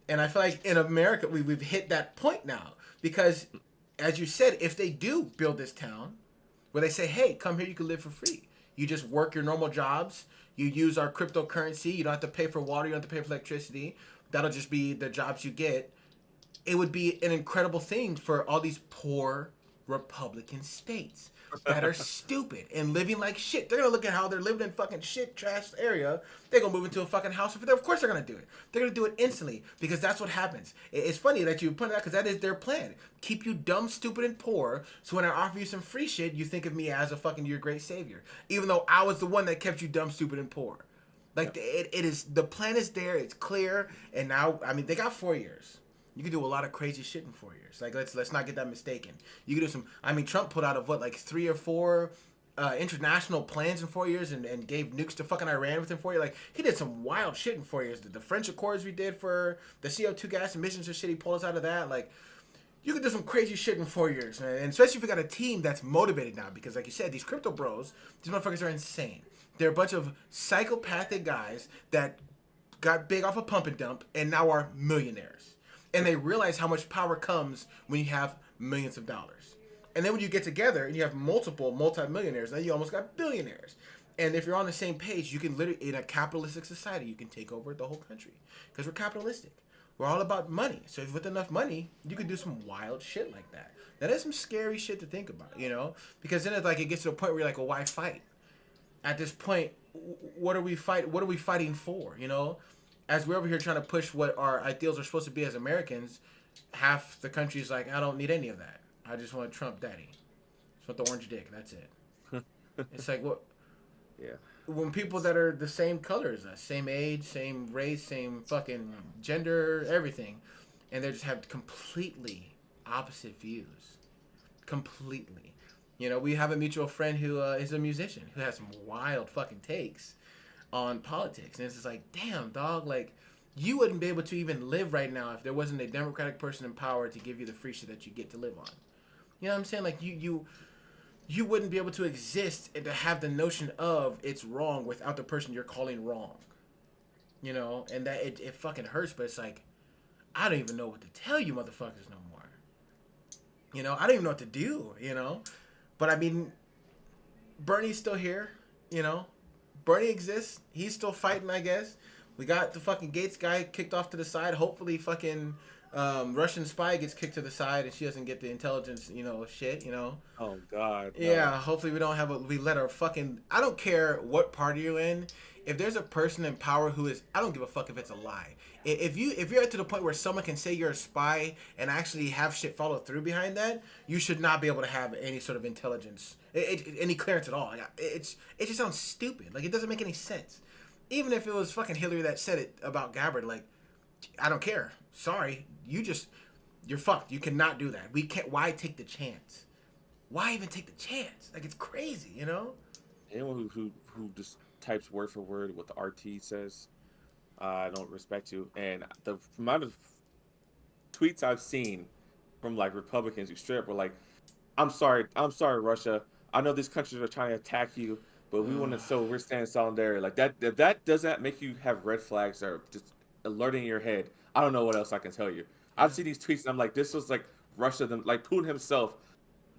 And I feel like in America, we've hit that point now. Because, as you said, if they do build this town, where they say, hey, come here, you can live for free. You just work your normal jobs, you use our cryptocurrency, you don't have to pay for water, you don't have to pay for electricity, that'll just be the jobs you get. It would be an incredible thing for all these poor Republican states that are stupid and living like shit. They're gonna look at how they're living in fucking shit trash area. They're gonna move into a fucking house over there. Of course they're gonna do it. They're gonna do it instantly because that's what happens. It's funny that you put that because that is their plan. Keep you dumb, stupid, and poor. So when I offer you some free shit, you think of me as a fucking your great savior, even though I was the one that kept you dumb, stupid, and poor. Like it is. The plan is there. It's clear. And now, I mean, they got 4 years. You can do a lot of crazy shit in 4 years. Like, let's not get that mistaken. You can do some. I mean, Trump put out of what, like 3 or 4 international plans in 4 years, and gave nukes to fucking Iran within 4 years. Like, he did some wild shit in 4 years. The French Accords we did for the CO2 gas emissions and shit, he pulled us out of that. Like, you can do some crazy shit in 4 years, man. And especially if you got a team that's motivated now, because like you said, these crypto bros, these motherfuckers are insane. They're a bunch of psychopathic guys that got big off a pump and dump and now are millionaires. And they realize how much power comes when you have millions of dollars. And then when you get together and you have multiple multimillionaires, then you almost got billionaires. And if you're on the same page, you can literally, in a capitalistic society, you can take over the whole country. Because we're capitalistic. We're all about money. So if with enough money, you can do some wild shit like that. That is some scary shit to think about, you know? Because then it's like it gets to a point where you're like, well, why fight? At this point, what are we fighting for, you know? As we're over here trying to push what our ideals are supposed to be as Americans, half the country's like, I don't need any of that. I just want Trump daddy. I just want the orange dick. That's it. It's like, what?
Yeah.
When people that are the same colors, same age, same race, same fucking gender, everything, and they just have completely opposite views. Completely. You know, we have a mutual friend who is a musician who has some wild fucking takes on politics. And it's just like, damn, dog, like, you wouldn't be able to even live right now if there wasn't a Democratic person in power to give you the free shit that you get to live on. You know what I'm saying? Like, you wouldn't be able to exist and to have the notion of it's wrong without the person you're calling wrong. You know? And that it fucking hurts, but it's like, I don't even know what to tell you motherfuckers no more. You know? I don't even know what to do, you know? But I mean, Bernie's still here, you know? Bernie exists. He's still fighting, I guess. We got the fucking Gates guy kicked off to the side. Hopefully fucking Russian spy gets kicked to the side and she doesn't get the intelligence, you know, shit, you know?
Oh, God. No.
Yeah, hopefully we let our fucking... I don't care what party you're in. If there's a person in power who is... I don't give a fuck if it's a lie. If you're to the point where someone can say you're a spy and actually have shit follow through behind that, you should not be able to have any sort of intelligence, any clearance at all. It just sounds stupid. Like, it doesn't make any sense. Even if it was fucking Hillary that said it about Gabbard, like, I don't care. Sorry. You're fucked. You cannot do that. We can't... Why take the chance? Why even take the chance? Like, it's crazy, you know?
Anyone who just types word for word what the RT says, I don't respect you. And the amount of tweets I've seen from like Republicans who straight up were like, I'm sorry, Russia. I know these countries are trying to attack you, but we want to, so we're standing solidarity. Like that. If that does not make you have red flags or just alerting your head, I don't know what else I can tell you. I've seen these tweets and I'm like, this was like Russia, like Putin himself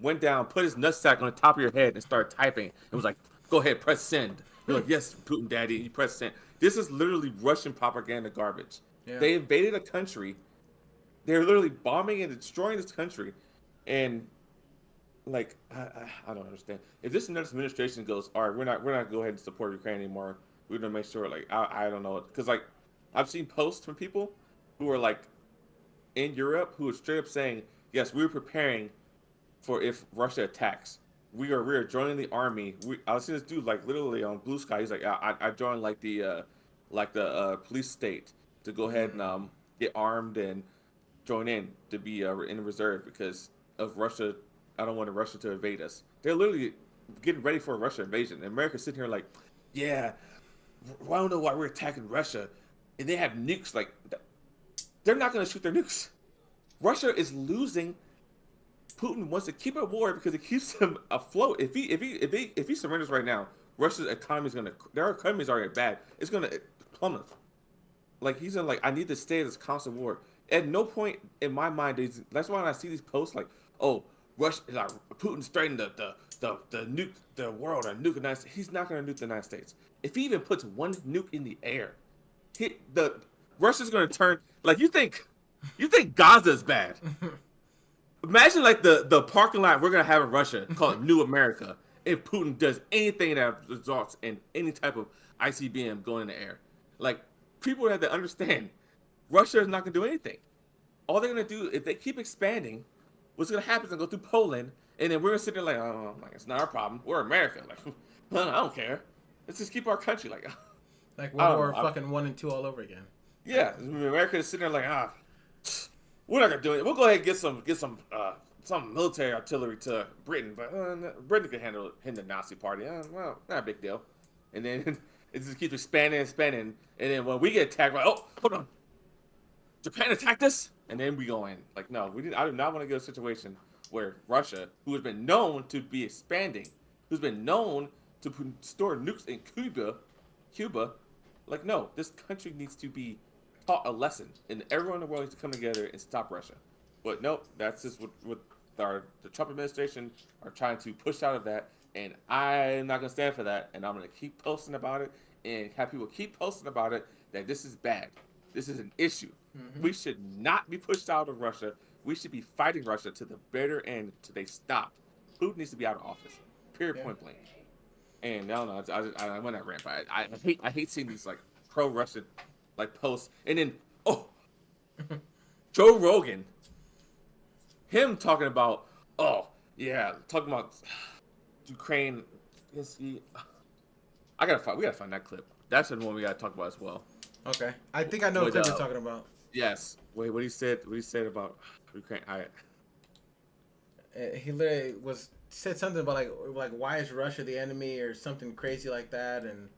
went down, put his nutsack on the top of your head and started typing. It was like, go ahead, press send. You're like, yes, Putin daddy, you press send. This is literally Russian propaganda garbage. Yeah. They invaded a country. They're literally bombing and destroying this country. And like, I don't understand. If this next administration goes, all right, we're not gonna go ahead and support Ukraine anymore. We're gonna make sure, like, I don't know, because like I've seen posts from people who are like in Europe who are straight up saying, yes, we're preparing for if Russia attacks. We are joining the army. I was seeing this dude like literally on Blue Sky. He's like, I joined like the police state to go ahead and get armed and join in to be in reserve because of Russia. I don't want Russia to invade us. They're literally getting ready for a Russia invasion. And America's sitting here like, yeah, I don't know why we're attacking Russia, and they have nukes. Like, they're not going to shoot their nukes. Russia is losing. Putin wants to keep at war because it keeps him afloat. If he surrenders right now, Russia's economy is gonna. Their economy is already bad. It's gonna plummet. Like he's in like, I need to stay in this constant war. At no point in my mind that's why when I see these posts like, oh, Russia, like Putin's threatening the nuke the world or nuke the United States. He's not gonna nuke the United States. If he even puts one nuke in the air, Russia's gonna turn. Like you think Gaza is bad. Imagine like the parking lot we're gonna have in Russia called New America if Putin does anything that results in any type of ICBM going in the air. Like people have to understand, Russia is not gonna do anything. All they're gonna do if they keep expanding, what's gonna happen is gonna go through Poland, and then we're gonna sit there like, oh, like it's not our problem. We're America. Like I don't care. Let's just keep our country like.
Like World War fucking 1 and 2 all over again.
Yeah, America is sitting there like we're not gonna do it. We'll go ahead and get some military artillery to Britain, but Britain can handle the Nazi party. Well, not a big deal. And then it just keeps expanding, and then when we get attacked, like, oh, hold on, Japan attacked us, and then we go in. Like, no, we didn't. I do not want to get a situation where Russia, who has been known to be expanding, who's been known to store nukes in Cuba, Like, no, this country needs to be taught a lesson, and everyone in the world needs to come together and stop Russia. But nope, that's just what the Trump administration are trying to push out of that, and I'm not gonna stand for that, and I'm gonna keep posting about it and have people keep posting about it that this is bad, this is an issue.
Mm-hmm.
We should not be pushed out of Russia. We should be fighting Russia to the bitter end till they stop. Putin needs to be out of office. Period.
Yeah.
Point blank. And I don't know. I went that rant, but I hate seeing these like pro Russian like posts, and then Joe Rogan, him talking about talking about Ukraine. We gotta find that clip. That's the one we gotta talk about as well.
Okay, I think I know what clip you're talking about.
Yes. Wait, what he said about Ukraine?
He literally said something about like why is Russia the enemy or something crazy like that, and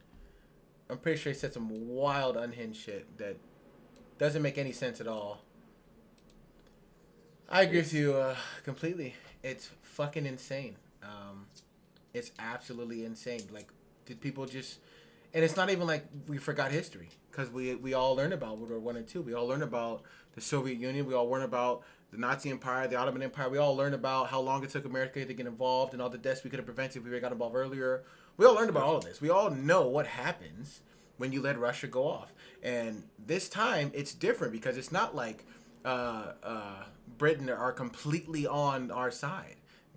I'm pretty sure he said some wild unhinged shit that doesn't make any sense at all. I agree with you completely. It's fucking insane. It's absolutely insane. Like, did people just... And it's not even like we forgot history, because we all learned about World War One and Two. We all learned about the Soviet Union. We all learned about the Nazi Empire, the Ottoman Empire. We all learned about how long it took America to get involved and all the deaths we could have prevented if we got involved earlier. We all learned about all of this. We all know what happens when you let Russia go off. And this time, it's different because it's not like Britain are completely on our side.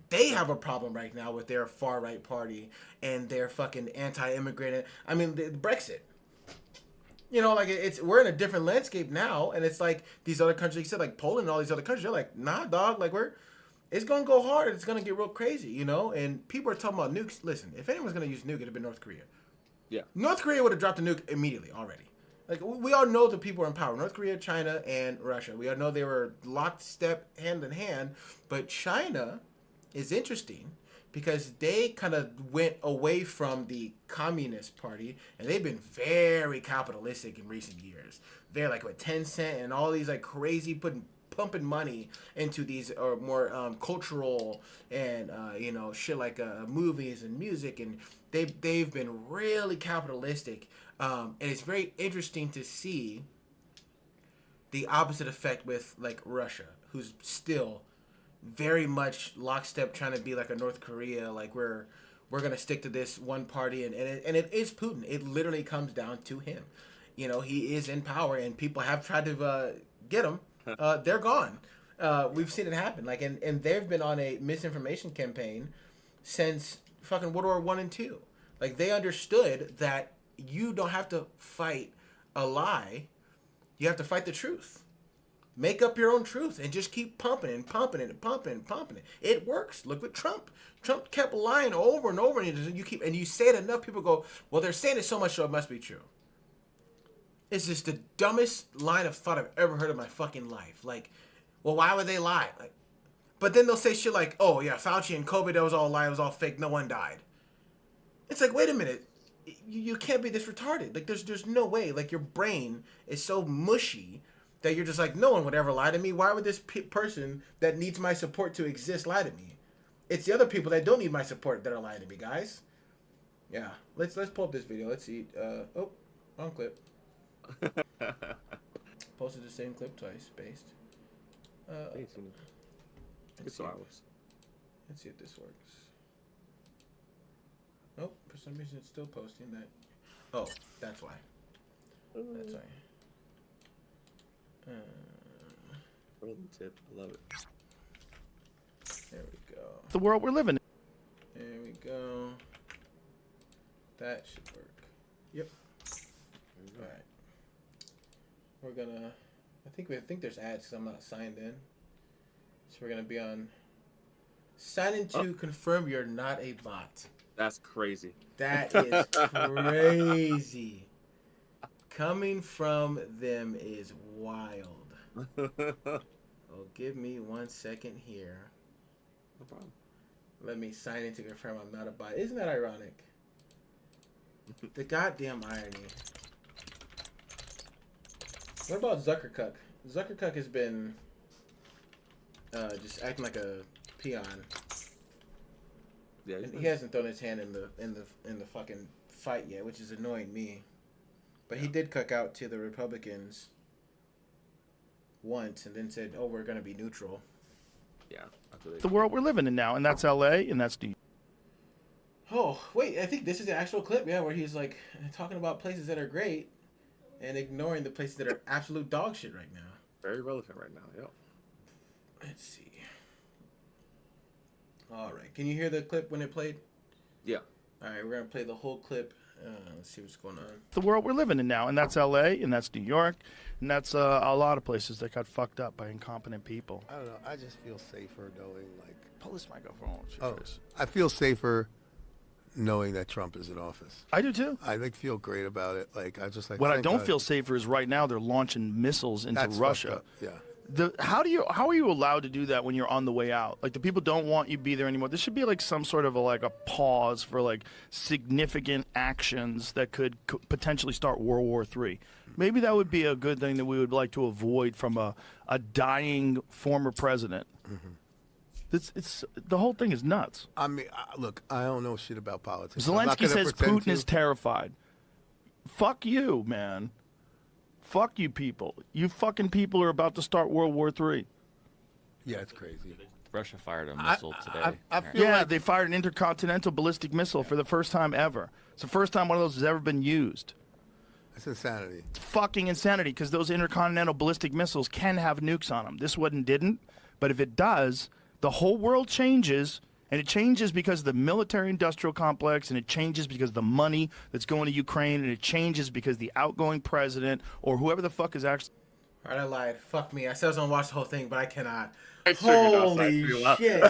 They have a problem right now with their far-right party and their fucking anti-immigrant... I mean, the Brexit. You know, like, we're in a different landscape now, and it's like these other countries, like you said, like Poland and all these other countries, they're like, nah, dog, like, it's going to go hard, and it's going to get real crazy, you know? And people are talking about nukes. Listen, if anyone's going to use nuke, it'd have been North Korea.
Yeah.
North Korea would have dropped a nuke immediately already. Like, we all know the people are in power. North Korea, China, and Russia. We all know they were locked step, hand in hand, but China is interesting because they kind of went away from the Communist Party, and they've been very capitalistic in recent years. They're like with Tencent and all these like crazy pumping money into these more cultural and shit like movies and music, and they've been really capitalistic, and it's very interesting to see the opposite effect with like Russia, who's still very much lockstep trying to be like a North Korea, like we're gonna stick to this one party, and it is Putin. It literally comes down to him. You know, he is in power, and people have tried to get him. They're gone. We've seen it happen. Like, and they've been on a misinformation campaign since fucking World War One and Two. Like, they understood that you don't have to fight a lie, you have to fight the truth. Make up your own truth and just keep pumping and pumping it and pumping and pumping it. It works. Look at Trump. Trump kept lying over and over, and you say it enough, people go, well, they're saying it so much, so it must be true. It's just the dumbest line of thought I've ever heard in my fucking life. Like, well, why would they lie? Like, but then they'll say shit like, oh yeah, Fauci and COVID, that was all a lie, it was all fake, no one died. It's like, wait a minute, you can't be this retarded. Like, there's no way. Like, your brain is so mushy that you're just like, no one would ever lie to me. Why would this person that needs my support to exist lie to me? It's the other people that don't need my support that are lying to me, guys. Yeah, let's pull up this video. Let's see. Wrong clip. Posted the same clip twice. Based. Let's see if this works. Nope. For some reason, it's still posting that. Oh, that's why. That's why.
Golden tip, I love it.
There we go.
The world we're living in.
There we go. That should work. Yep. All right. We're gonna. I think there's ads because I'm not signed in. So we're gonna be on. Sign in to confirm you're not a bot.
That's crazy.
That is crazy. Coming from them is wild. Oh, give me 1 second here.
No problem.
Let me sign in to confirm I'm not a bot. Isn't that ironic? The goddamn irony. What about Zuckercuck? Zuckercuck has been just acting like a peon.
Yeah,
and he hasn't thrown his hand in the fucking fight yet, which is annoying me. But he did cuck out to the Republicans once, and then said, "Oh, we're gonna be neutral."
Yeah.
The world we're living in now, and that's L.A. and that's the.
Oh wait, I think this is the actual clip, yeah, where he's like talking about places that are great and ignoring the places that are absolute dog shit right now.
Very relevant right now. Yep.
Let's see. All right, can you hear the clip when it played?
Yeah.
All right, we're gonna play the whole clip. Let's see what's going on.
The world we're living in now, and that's L.A. and that's New York, and that's a lot of places that got fucked up by incompetent people.
I don't know. I just feel safer knowing, like.
Pull this microphone.
I feel safer knowing that Trump is in office.
I do too.
I feel great about it. Like I just like.
What I
thank
don't
God.
feel safer is right now they're launching missiles into
That's
Russia.
fucked up. Yeah.
How are you allowed to do that when you're on the way out? Like the people don't want you to be there anymore. There should be like some sort of a pause for like significant actions that could potentially start World War III. Maybe that would be a good thing that we would like to avoid from a dying former president. Mm-hmm. It's the whole thing is nuts.
I mean, look, I don't know shit about politics.
Zelensky says Putin is terrified. Fuck you, man. Fuck you people. You fucking people are about to start World War III.
Yeah, it's crazy.
Russia fired a missile today.
I feel
Yeah,
like
they fired an intercontinental ballistic missile for the first time ever. It's the first time one of those has ever been used.
it's insanity.
It's fucking insanity because those intercontinental ballistic missiles can have nukes on them. This one didn't, but if it does, the whole world changes, and it changes because of the military-industrial complex, and it changes because of the money that's going to Ukraine, and it changes because the outgoing president or whoever the fuck is actually...
All right, I lied. Fuck me. I said I was gonna watch the whole thing, but I cannot.
I figured
Holy
outside
shit!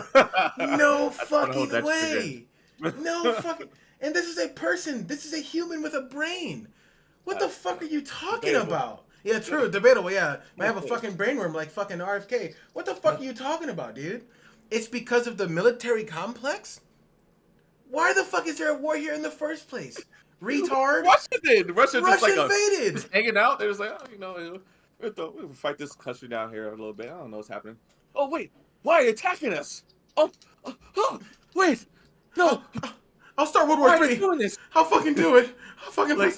No fucking
that
way! No fucking. And this is a person. This is a human with a brain. What the fuck are you talking
debatable.
about? Yeah, true. Debatable. Yeah, I have a fucking brainworm like fucking RFK. What the fuck are you talking about, dude? It's because of the military complex. Why the fuck is there a war here in the first place? Retard.
Russia did. Russia just like
invaded.
just hanging out. They was like, oh, we'll fight this country down here a little bit. I don't know what's happening. Oh wait, why are they attacking us? Oh, wait, no.
I'll start World
Why
War
are they
III.
doing this?
I'll fucking do it. I'll fucking
Like,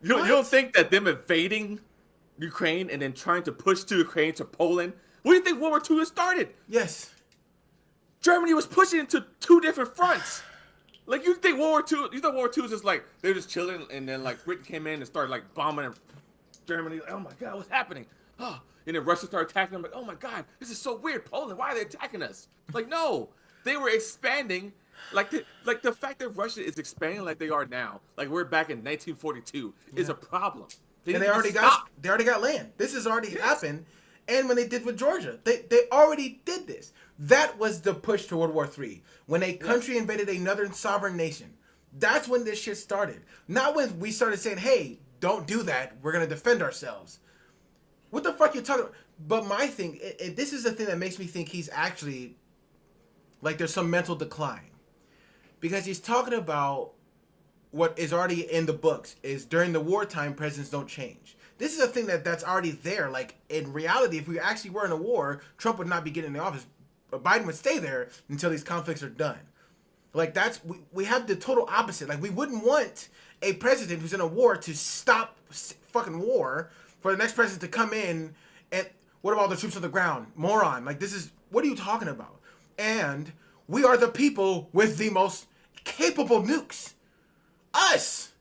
you
What?
don't think that them invading Ukraine and then trying to push to Ukraine to Poland? What do you think World War II has started?
Yes.
Germany was pushing into two different fronts. Like you think World War II? You thought World War II was just like they're just chilling, and then like Britain came in and started like bombing Germany. Like, oh my God, what's happening? Oh, and then Russia started attacking them. Like, oh my God, this is so weird. Poland, why are they attacking us? Like, no, they were expanding. Like the fact that Russia is expanding like they are now, like we're back in 1942, is a problem.
And they
need to
already
stop.
got land. This has already happened. And when they did with Georgia, they already did this. That was the push to World War III. When a country invaded another sovereign nation. That's when this shit started. Not when we started saying, hey, don't do that. We're going to defend ourselves. What the fuck you talking about? But my thing, this is the thing that makes me think he's actually, like there's some mental decline. Because he's talking about what is already in the books, is during the wartime, presidents don't change. This is a thing that's already there. Like, in reality, if we actually were in a war, Trump would not be getting in the office. Biden would stay there until these conflicts are done. Like, we have the total opposite. Like, we wouldn't want a president who's in a war to stop fucking war for the next president to come in and what about all the troops on the ground? Moron. Like, what are you talking about? And we are the people with the most capable nukes. Us.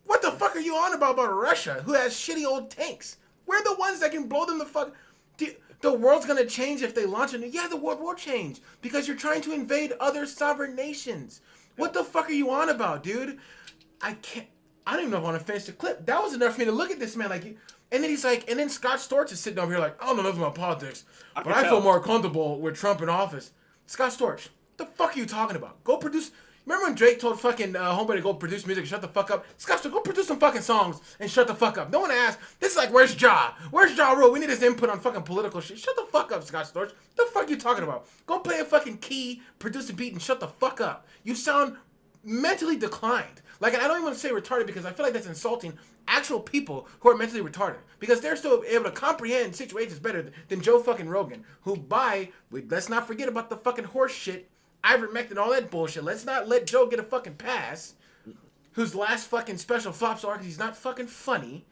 What the fuck are you on about Russia, who has shitty old tanks? We're the ones that can blow them the fuck. The world's gonna change if they launch a nuke. Yeah, the world will change because you're trying to invade other sovereign nations. What the fuck are you on about, dude? I don't even know if I want to finish the clip. That was enough for me to look at this man like. And then he's like, and then Scott Storch is sitting over here like, I don't know nothing about politics, but I feel more comfortable with Trump in office. Scott Storch, what the fuck are you talking about? Go produce. Remember when Drake told fucking Homeboy to go produce music and shut the fuck up? Scott Storch, go produce some fucking songs and shut the fuck up. No one asked. This is like, where's Ja? Where's Ja Rule? We need his input on fucking political shit. Shut the fuck up, Scott Storch. What the fuck are you talking about? Go play a fucking key, produce a beat, and shut the fuck up. You sound mentally declined. Like, I don't even want to say retarded because I feel like that's insulting actual people who are mentally retarded because they're still able to comprehend situations better than Joe fucking Rogan, who let's not forget about the fucking horse shit, ivermectin, and all that bullshit. Let's not let Joe get a fucking pass, whose last fucking special flops are because he's not fucking funny.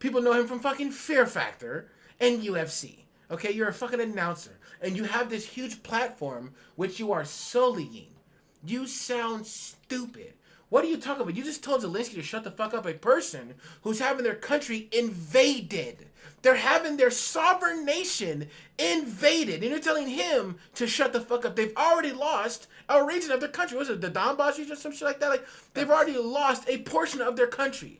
People know him from fucking Fear Factor and UFC. Okay, you're a fucking announcer. And you have this huge platform which you are sullying. You sound stupid. What are you talking about? You just told Zelensky to shut the fuck up, a person who's having their country invaded. They're having their sovereign nation invaded. And you're telling him to shut the fuck up. They've already lost a region of their country. Was it the Donbass region or some shit like that? Like, they've already lost a portion of their country.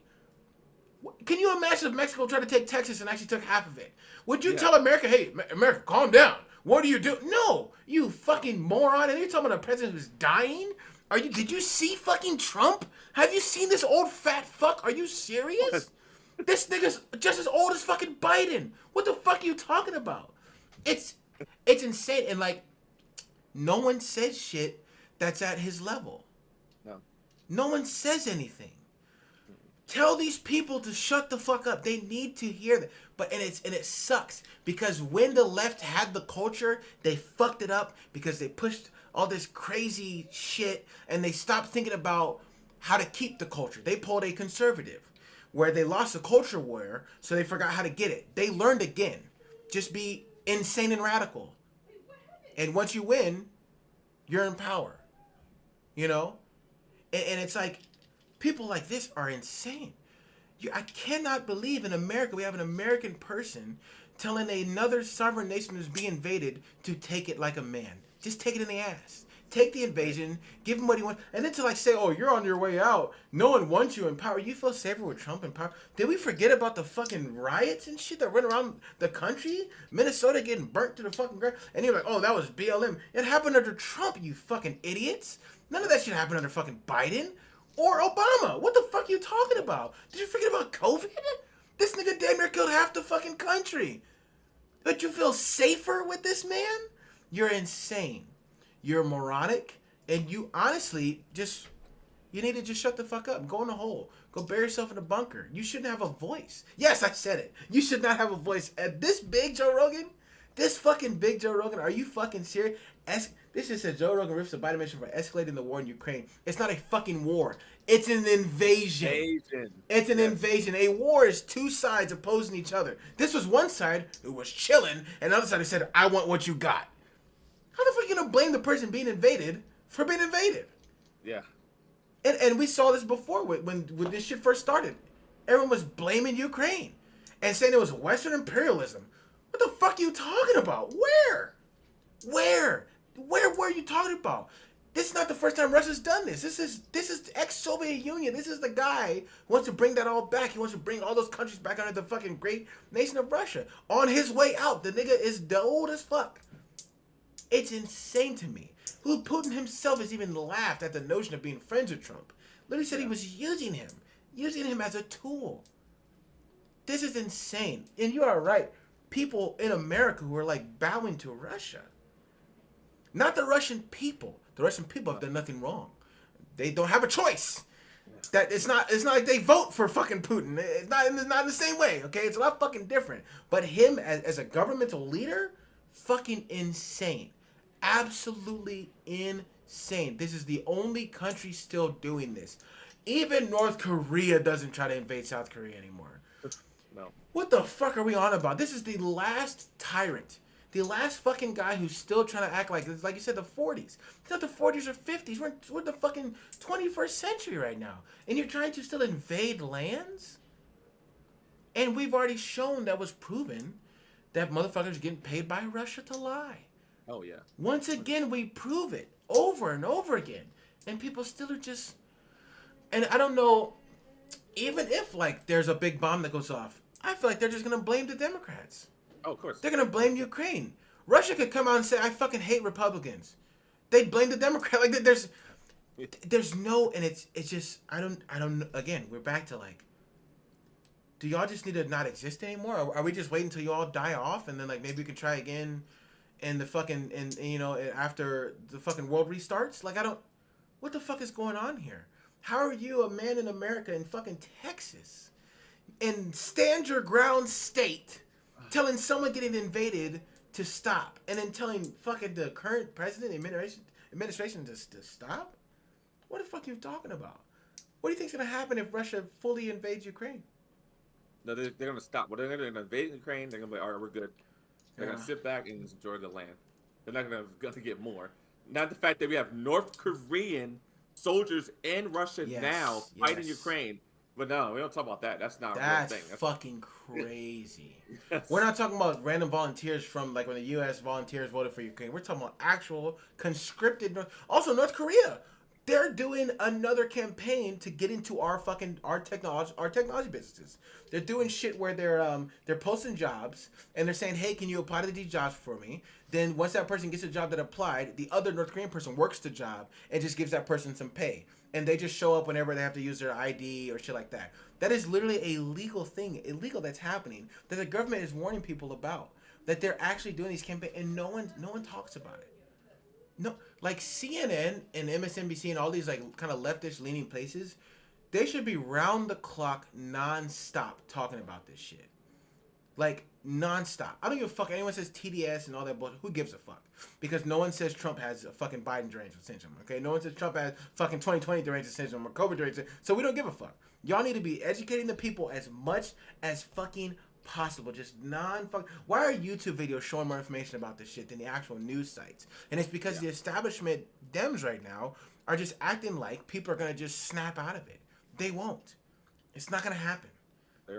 Can you imagine if Mexico tried to take Texas and actually took half of it? Would you tell America, hey, America, calm down. What do you do? No, you fucking moron. And you're talking about a president who's dying? Did you see fucking Trump? Have you seen this old fat fuck? Are you serious? This nigga's just as old as fucking Biden. What the fuck are you talking about? It's insane. And like, no one says shit that's at his level.
No.
No one says anything. Tell these people to shut the fuck up. They need to hear that. And it sucks because when the left had the culture, they fucked it up because they pushed all this crazy shit and they stopped thinking about how to keep the culture. They pulled a conservative where they lost the culture war, so they forgot how to get it. They learned again. Just be insane and radical. And once you win, you're in power. You know? And it's like, people like this are insane. I cannot believe in America we have an American person telling another sovereign nation who's being invaded to take it like a man. Just take it in the ass. Take the invasion, give him what he wants, and then to like say, oh, you're on your way out. No one wants you in power. You feel safer with Trump in power. Did we forget about the fucking riots and shit that run around the country? Minnesota getting burnt to the fucking ground. And you're like, oh, that was BLM. It happened under Trump, you fucking idiots. None of that shit happened under fucking Biden. Or Obama. What the fuck are you talking about? Did you forget about COVID? This nigga damn near killed half the fucking country. But you feel safer with this man? You're insane. You're moronic. And you honestly you need to just shut the fuck up and go in a hole. Go bury yourself in a bunker. You shouldn't have a voice. Yes, I said it. You should not have a voice. At this big Joe Rogan, this fucking big Joe Rogan, are you fucking serious? This just says Joe Rogan rips the Biden administration for escalating the war in Ukraine. It's not a fucking war. It's an invasion. It's an invasion. A war is two sides opposing each other. This was one side who was chilling, and the other side who said, I want what you got. How the fuck are you going to blame the person being invaded for being invaded?
Yeah.
And we saw this before when this shit first started. Everyone was blaming Ukraine and saying it was Western imperialism. What the fuck are you talking about? Where were you talking about? This is not the first time Russia's done this. This is ex-Soviet Union. This is the guy who wants to bring that all back. He wants to bring all those countries back under the fucking great nation of Russia. On his way out, the nigga is old as fuck. It's insane to me. Putin himself has even laughed at the notion of being friends with Trump. Literally said he was using him as a tool. This is insane. And you are right. People in America who are like bowing to Russia. Not the Russian people. The Russian people have done nothing wrong. They don't have a choice. That it's not like they vote for fucking Putin. It's not in the same way, okay? It's a lot fucking different. But him as a governmental leader, fucking insane. Absolutely insane. This is the only country still doing this. Even North Korea doesn't try to invade South Korea anymore.
No.
What the fuck are we on about? This is the last tyrant. The last fucking guy who's still trying to act like you said, the 40s. It's not the 40s or 50s. We're in the fucking 21st century right now. And you're trying to still invade lands? And we've already shown that was proven that motherfuckers are getting paid by Russia to lie.
Oh, yeah.
Once again, we prove it over and over again. And people still are just... And I don't know, even if, like, there's a big bomb that goes off, I feel like they're just going to blame the Democrats.
Oh, of course.
They're going to blame Ukraine. Russia could come out and say, I fucking hate Republicans. They'd blame the Democrats. Like, there's no, and it's just, I don't, again, we're back to like, do y'all just need to not exist anymore? Or are we just waiting until you all die off and then like maybe we can try again and the fucking, and you know, after the fucking world restarts? Like, what the fuck is going on here? How are you a man in America in fucking Texas in stand your ground state telling someone getting invaded to stop and then telling fucking the current president administration to stop? What the fuck are you talking about? What do you think's gonna happen if Russia fully invades Ukraine?
No, they're gonna stop. Well, they're gonna invade Ukraine. They're gonna be all right. We're good. They're
Yeah.
gonna sit back and enjoy the land. They're not gonna get more. Not the fact that we have North Korean soldiers in Russia
Yes,
now fighting
yes.
Ukraine. But no, we don't talk about that. That's not a real
That's
thing.
fucking crazy.
That's-
We're not talking about random volunteers from like when the U.S. volunteers voted for Ukraine. We're talking about actual conscripted. Also, North Korea. They're doing another campaign to get into our technology businesses. They're doing shit where they're posting jobs and they're saying, "Hey, can you apply to these jobs for me?" Then once that person gets a job that applied, the other North Korean person works the job and just gives that person some pay. And they just show up whenever they have to use their ID or shit like that. That is literally a legal thing, illegal that's happening that the government is warning people about. That they're actually doing these campaigns and no one talks about it. No, like CNN and MSNBC and all these like kind of leftish leaning places, they should be round the clock nonstop talking about this shit. Like nonstop. I don't give a fuck. Anyone says TDS and all that bullshit. Who gives a fuck? Because no one says Trump has a fucking Biden derangement syndrome. Okay, no one says Trump has fucking 2020 derangement syndrome or COVID derangement syndrome. So we don't give a fuck. Y'all need to be educating the people as much as fucking possible. Just non-fuck. Why are YouTube videos showing more information about this shit than the actual news sites? And it's because the establishment Dems right now are just acting like people are gonna just snap out of it. They won't. It's not gonna happen.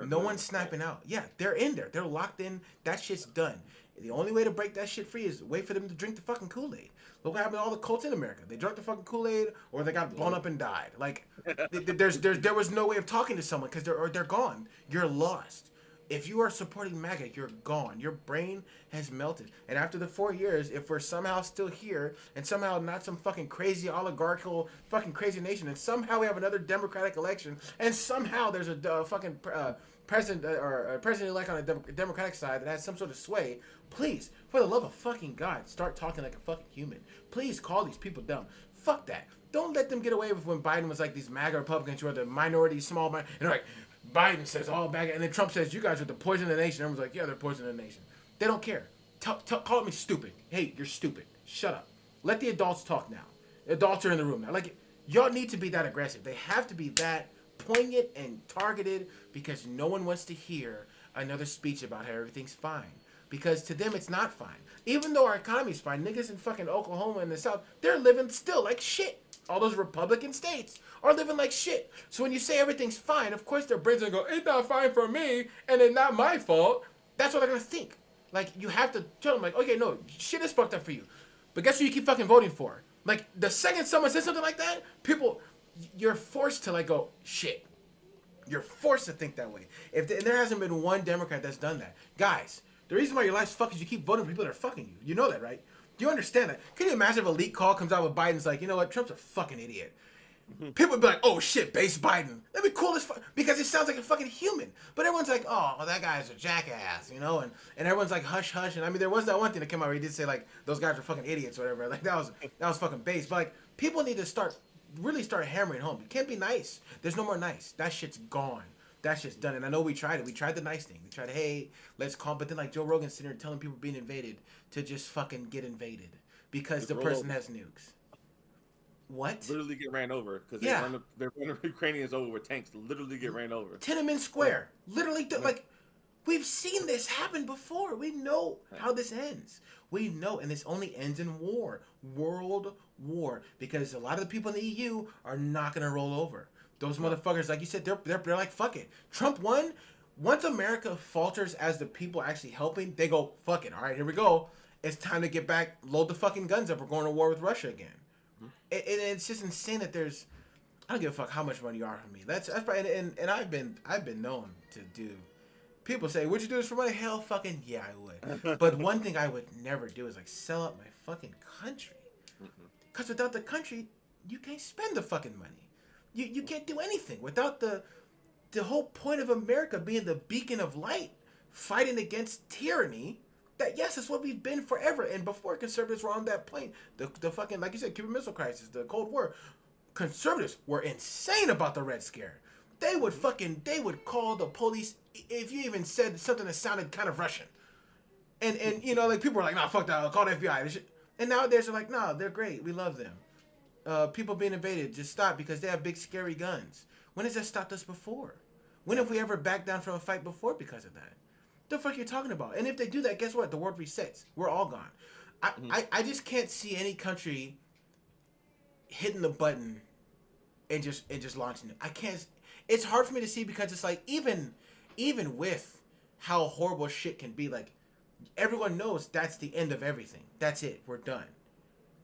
No one's snapping out. Yeah, they're in there. They're locked in. That shit's done. The only way to break that shit free is wait for them to drink the fucking Kool-Aid. Look what happened to all the cults in America. They drank the fucking Kool-Aid or they got blown up and died. Like, there was no way of talking to someone because they're gone. You're lost. If you are supporting MAGA, you're gone. Your brain has melted. And after the 4 years, if we're somehow still here and somehow not some fucking crazy oligarchical fucking crazy nation, and somehow we have another democratic election, and somehow there's a fucking president or president-elect on the Democratic side that has some sort of sway, please, for the love of fucking God, start talking like a fucking human. Please call these people dumb. Fuck that. Don't let them get away with when Biden was like these MAGA Republicans who are the minority, small minority, and they're like, Biden says all MAGA, and then Trump says, you guys are the poison of the nation. Everyone's like, yeah, they're poison of the nation. They don't care. Call me stupid. Hey, you're stupid. Shut up. Let the adults talk now. The adults are in the room now. Like, y'all need to be that aggressive. They have to be that poignant and targeted because no one wants to hear another speech about how everything's fine. Because to them, it's not fine. Even though our economy's fine, niggas in fucking Oklahoma and the South, they're living still like shit. All those Republican states are living like shit. So when you say everything's fine, of course their brains are going to go, it's not fine for me, and it's not my fault. That's what they're going to think. Like, you have to tell them, like, okay, no, shit is fucked up for you. But guess who you keep fucking voting for? Like, the second someone says something like that, people, you're forced to, like, go, shit. You're forced to think that way. And there hasn't been one Democrat that's done that. Guys, the reason why your life's fucked is you keep voting for people that are fucking you. You know that, right? Do you understand that? Can you imagine if a leak call comes out with Biden's like, you know what, Trump's a fucking idiot. People would be like, oh shit, base Biden. That'd be cool as fuck because it sounds like a fucking human. But everyone's like, oh, well, that guy's a jackass, you know? And everyone's like, hush, hush. And I mean, there was that one thing that came out where he did say like, those guys are fucking idiots or whatever. Like that was fucking base. But like, people need to really start hammering home. You can't be nice. There's no more nice. That shit's gone. That shit's done. And I know we tried it. We tried the nice thing. We tried, hey, let's calm. But then like Joe Rogan's sitting there telling people being invaded to just fucking get invaded because the person has nukes. What?
Literally get ran over because they're running Ukrainians over with tanks. Literally get ran over.
Tiananmen Square. Literally, like, we've seen this happen before. We know how this ends. We know, and this only ends in war, world war, because a lot of the people in the EU are not gonna roll over. Those motherfuckers, like you said, they're like, fuck it. Trump won. Once America falters as the people actually helping, they go, fuck it. All right, here we go. It's time to get back, load the fucking guns up. We're going to war with Russia again. It's just insane that there's. I don't give a fuck how much money you are from me. That's probably, and I've been known to do. People say, would you do this for money? Hell, fucking yeah, I would. But one thing I would never do is like sell out my fucking country. Because without the country, you can't spend the fucking money. You can't do anything without the whole point of America being the beacon of light, fighting against tyranny. That yes, that's what we've been forever. And before conservatives were on that plane, the fucking, like you said, Cuban Missile Crisis, the Cold War, conservatives were insane about the Red Scare. They would call the police if you even said something that sounded kind of Russian. And you know, like people were like, nah, fuck that, I'll call the FBI. And nowadays they're like, nah, they're great, we love them. People being invaded, just stop because they have big scary guns. When has that stopped us before? When have we ever backed down from a fight before because of that? The fuck you talking about? And if they do that, guess what? The world resets. We're all gone. I just can't see any country hitting the button and just launching it. I can't. It's hard for me to see because it's like even with how horrible shit can be, like everyone knows that's the end of everything. That's it. We're done.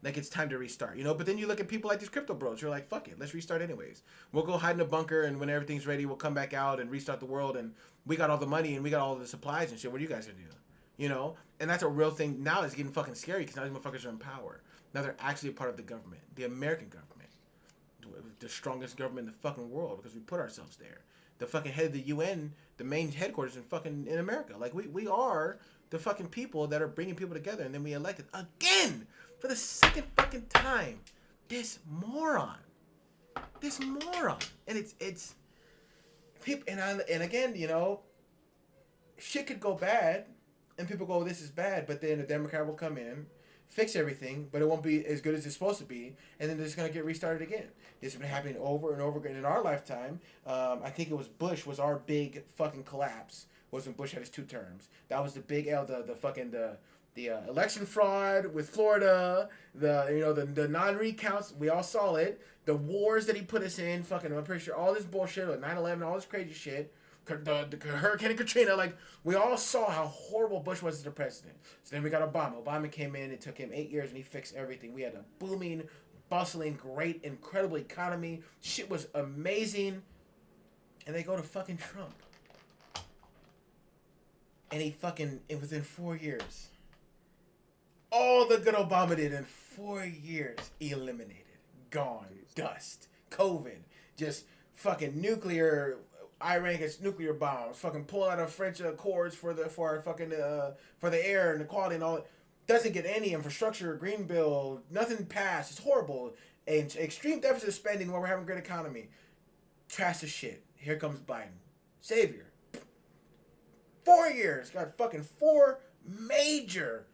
Like it's time to restart, you know. But then you look at people like these crypto bros. You're like, fuck it, let's restart anyways. We'll go hide in a bunker, and when everything's ready, we'll come back out and restart the world. And we got all the money and we got all the supplies and shit. What are you guys gonna do? You know. And that's a real thing. Now it's getting fucking scary because now these motherfuckers are in power. Now they're actually a part of the government, the American government, the strongest government in the fucking world because we put ourselves there. The fucking head of the UN, the main headquarters in America. Like we are the fucking people that are bringing people together, and then we elected again for the second fucking time this moron, and it's people, and again, you know, shit could go bad, and people go, this is bad, but then a Democrat will come in, fix everything, but it won't be as good as it's supposed to be, and then it's gonna get restarted again. This has been happening over and over again in our lifetime. I think it was Bush was our big fucking collapse. Was when Bush had his 2 terms. That was the big L, the election fraud with Florida, the non-recounts. We all saw it. The wars that he put us in, fucking, I'm pretty sure all this bullshit, like 9/11, all this crazy shit. The Hurricane Katrina, like we all saw how horrible Bush was as the president. So then we got Obama. Obama came in. It took him 8 years, and he fixed everything. We had a booming, bustling, great, incredible economy. Shit was amazing. And they go to fucking Trump. And it within 4 years, all the good Obama did in 4 years, eliminated, gone, dust, COVID, just fucking nuclear, Iran gets nuclear bombs, fucking pull out of French accords for the air and the quality and all that. Doesn't get any infrastructure, green bill, nothing passed. It's horrible. And extreme deficit spending while we're having a great economy. Trash as shit. Here comes Biden. Savior. 4 years. Got fucking 4 major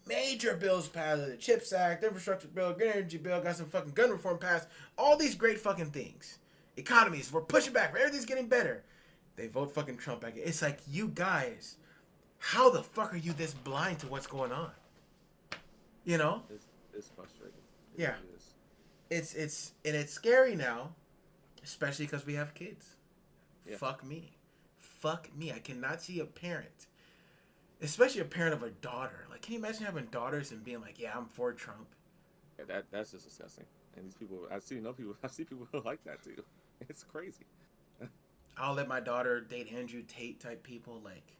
bills passed. The CHIPS Act, the infrastructure bill, green energy bill, got some fucking gun reform passed. All these great fucking things. Economies, we're pushing back. Everything's getting better. They vote fucking Trump back. It's like, you guys, how the fuck are you this blind to what's going on? You know?
It's frustrating.
Yeah.
Really is.
It's scary now, especially because we have kids.
Yeah.
Fuck me. I cannot see a parent, especially a parent of a daughter. Like, can you imagine having daughters and being like, yeah, I'm for Trump?
Yeah, that's just disgusting. And these people, I see people like that too. It's crazy.
I'll let my daughter date Andrew Tate type people. Like,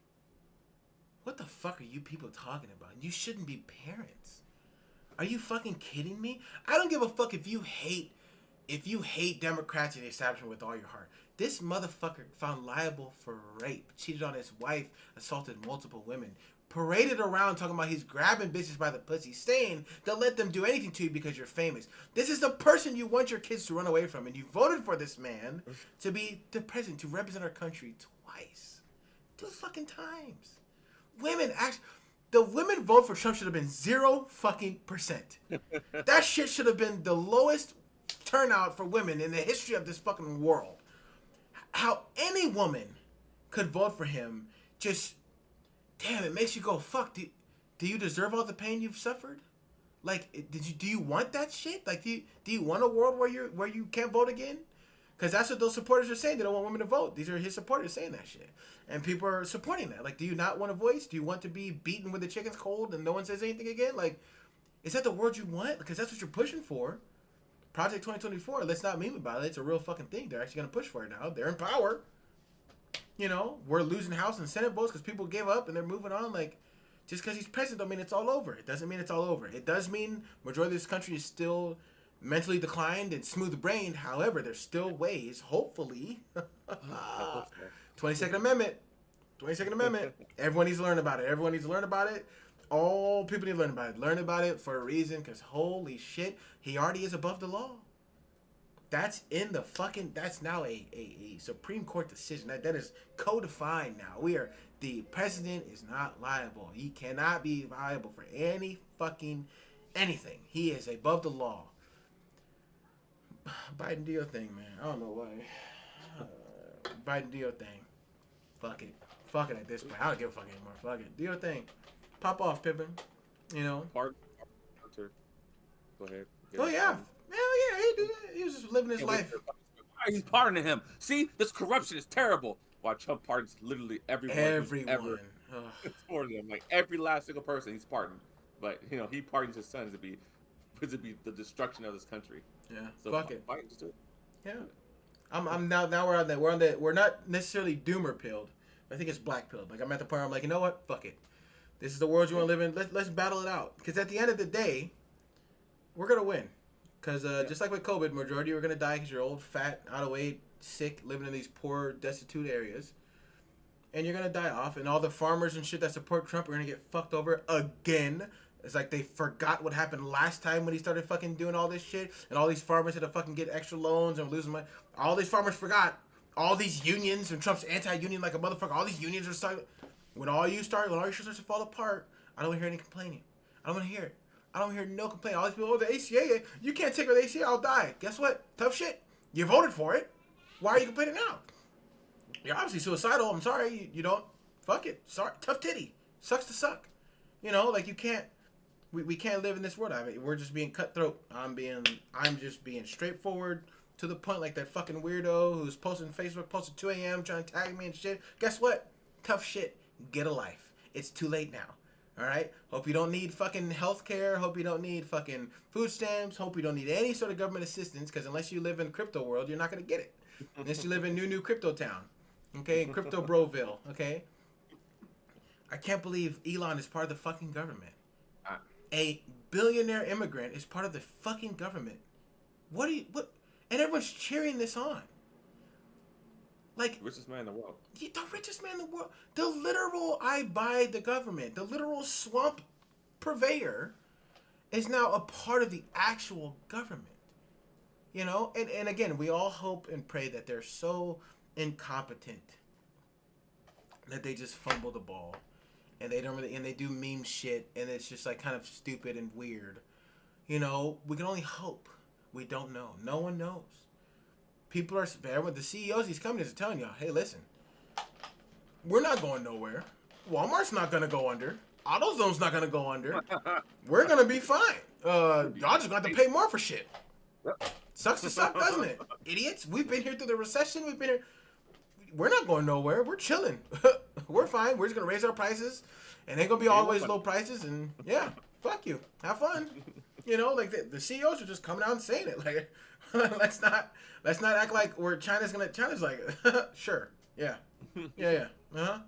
what the fuck are you people talking about? You shouldn't be parents. Are you fucking kidding me? I don't give a fuck if you hate Democrats and the establishment with all your heart. This motherfucker found liable for rape, cheated on his wife, assaulted multiple women, paraded around talking about he's grabbing bitches by the pussy, saying they'll let them do anything to you because you're famous. This is the person you want your kids to run away from, and you voted for this man to be the president, to represent our country twice. 2 fucking times. The women vote for Trump should have been 0% That shit should have been the lowest turnout for women in the history of this fucking world. How any woman could vote for him, just, damn, it makes you go, fuck, do you deserve all the pain you've suffered? Like, do you want that shit? Like, do you want a world where you can't vote again? Because that's what those supporters are saying. They don't want women to vote. These are his supporters saying that shit. And people are supporting that. Like, do you not want a voice? Do you want to be beaten when the chicken's cold and no one says anything again? Like, is that the world you want? Because that's what you're pushing for. Project 2024, let's not meme about it. It's a real fucking thing. They're actually going to push for it now. They're in power. You know, we're losing House and Senate votes because people gave up and they're moving on. Like, just because he's president don't mean it's all over. It doesn't mean it's all over. It does mean majority of this country is still mentally declined and smooth-brained. However, there's still ways, hopefully. 22nd Amendment. 22nd Amendment. Everyone needs to learn about it. All people need to learn about it. Learn about it for a reason, because holy shit, he already is above the law. That's now a Supreme Court decision. That is codified now. The president is not liable. He cannot be liable for any fucking anything. He is above the law. Biden, do your thing, man. I don't know why. Biden, do your thing. Fuck it. Fuck it at this point. I don't give a fuck anymore. Fuck it. Do your thing. Pop off, Pippin. You know?
Pardon. Go ahead.
Oh, yeah. Hell yeah. He did that. He was just living his life.
He's pardoning him. See, this corruption is terrible. While Trump pardons literally everyone.
Everyone.
For them. Like, every last single person he's pardoned. But, you know, he pardons his sons to be the destruction of this country.
Yeah.
So
fuck it.
Biden just do it.
Yeah. I'm now we're on that. We're not necessarily doomer pilled. I think it's black pilled. Like, I'm at the point where I'm like, you know what? Fuck it. This is the world you want to live in. Let's battle it out. Because at the end of the day, we're going to win. Because just like with COVID, majority are going to die because you're old, fat, out of weight, sick, living in these poor, destitute areas. And you're going to die off. And all the farmers and shit that support Trump are going to get fucked over again. It's like they forgot what happened last time when he started fucking doing all this shit. And all these farmers had to fucking get extra loans and losing money. All these farmers forgot. All these unions, and Trump's anti-union like a motherfucker. All these unions are starting. When all your shit starts to fall apart, I don't hear any complaining. I don't want to hear it. I don't hear no complaint. All these people, oh, the ACA, you can't take away the ACA, I'll die. Guess what? Tough shit. You voted for it. Why are you complaining now? You're obviously suicidal. I'm sorry. You don't. Fuck it. Sorry. Tough titty. Sucks to suck. You know, like you can't. We can't live in this world. I mean, we're just being cutthroat. I'm just being straightforward to the point, like that fucking weirdo who's posting Facebook posts at 2 a.m. trying to tag me and shit. Guess what? Tough shit. Get a life. It's too late now. All right? Hope you don't need fucking health care. Hope you don't need fucking food stamps. Hope you don't need any sort of government assistance, because unless you live in crypto world, you're not going to get it. Unless you live in new crypto town. Okay? Crypto Broville. Okay? I can't believe Elon is part of the fucking government. A billionaire immigrant is part of the fucking government. What? And everyone's cheering this on. Like,
richest man in the world.
The richest man in the world. The literal I buy the government. The literal swamp purveyor is now a part of the actual government. You know? And again, we all hope and pray that they're so incompetent that they just fumble the ball. And they don't really, and they do meme shit, and it's just like kind of stupid and weird. You know, we can only hope. We don't know. No one knows. People are, the CEOs, these companies are telling y'all, hey, listen, we're not going nowhere. Walmart's not going to go under. AutoZone's not going to go under. We're going to be fine. Y'all just going to have to pay more for shit. Sucks to suck, doesn't it? Idiots. We've been here through the recession. We've been here. We're not going nowhere. We're chilling. We're fine. We're just going to raise our prices. And ain't going to be always low prices. And yeah, fuck you. Have fun. You know, like the CEOs are just coming out and saying it. Like, let's not act like China's like, sure. Yeah. Yeah. Uh-huh.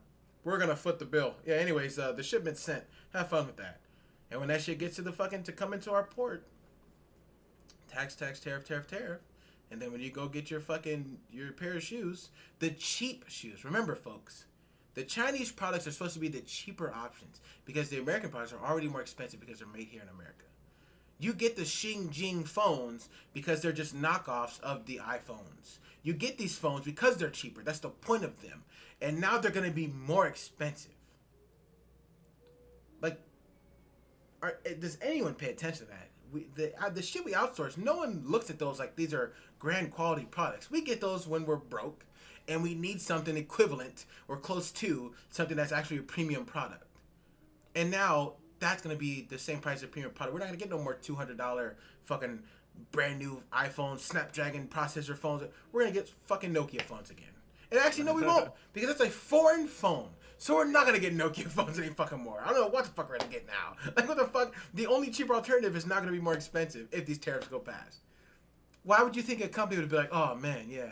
We're going to foot the bill. Yeah, anyways, the shipment's sent. Have fun with that. And when that shit gets to come into our port, tax, tariff. And then when you go get your pair of shoes, the cheap shoes. Remember, folks, the Chinese products are supposed to be the cheaper options because the American products are already more expensive because they're made here in America. You get the Xing phones because they're just knockoffs of the iPhones. You get these phones because they're cheaper. That's the point of them. And now they're going to be more expensive. Like, does anyone pay attention to that? The shit we outsource, no one looks at those like these are grand quality products. We get those when we're broke and we need something equivalent or close to something that's actually a premium product. And now that's going to be the same price as a premium product. We're not going to get no more $200 fucking brand new iPhone, Snapdragon processor phones. We're going to get fucking Nokia phones again. And actually, no, we won't, because it's a foreign phone. So we're not going to get Nokia phones any fucking more. I don't know what the fuck we're going to get now. Like, what the fuck? The only cheaper alternative is not going to be more expensive if these tariffs go past. Why would you think a company would be like, oh, man, yeah,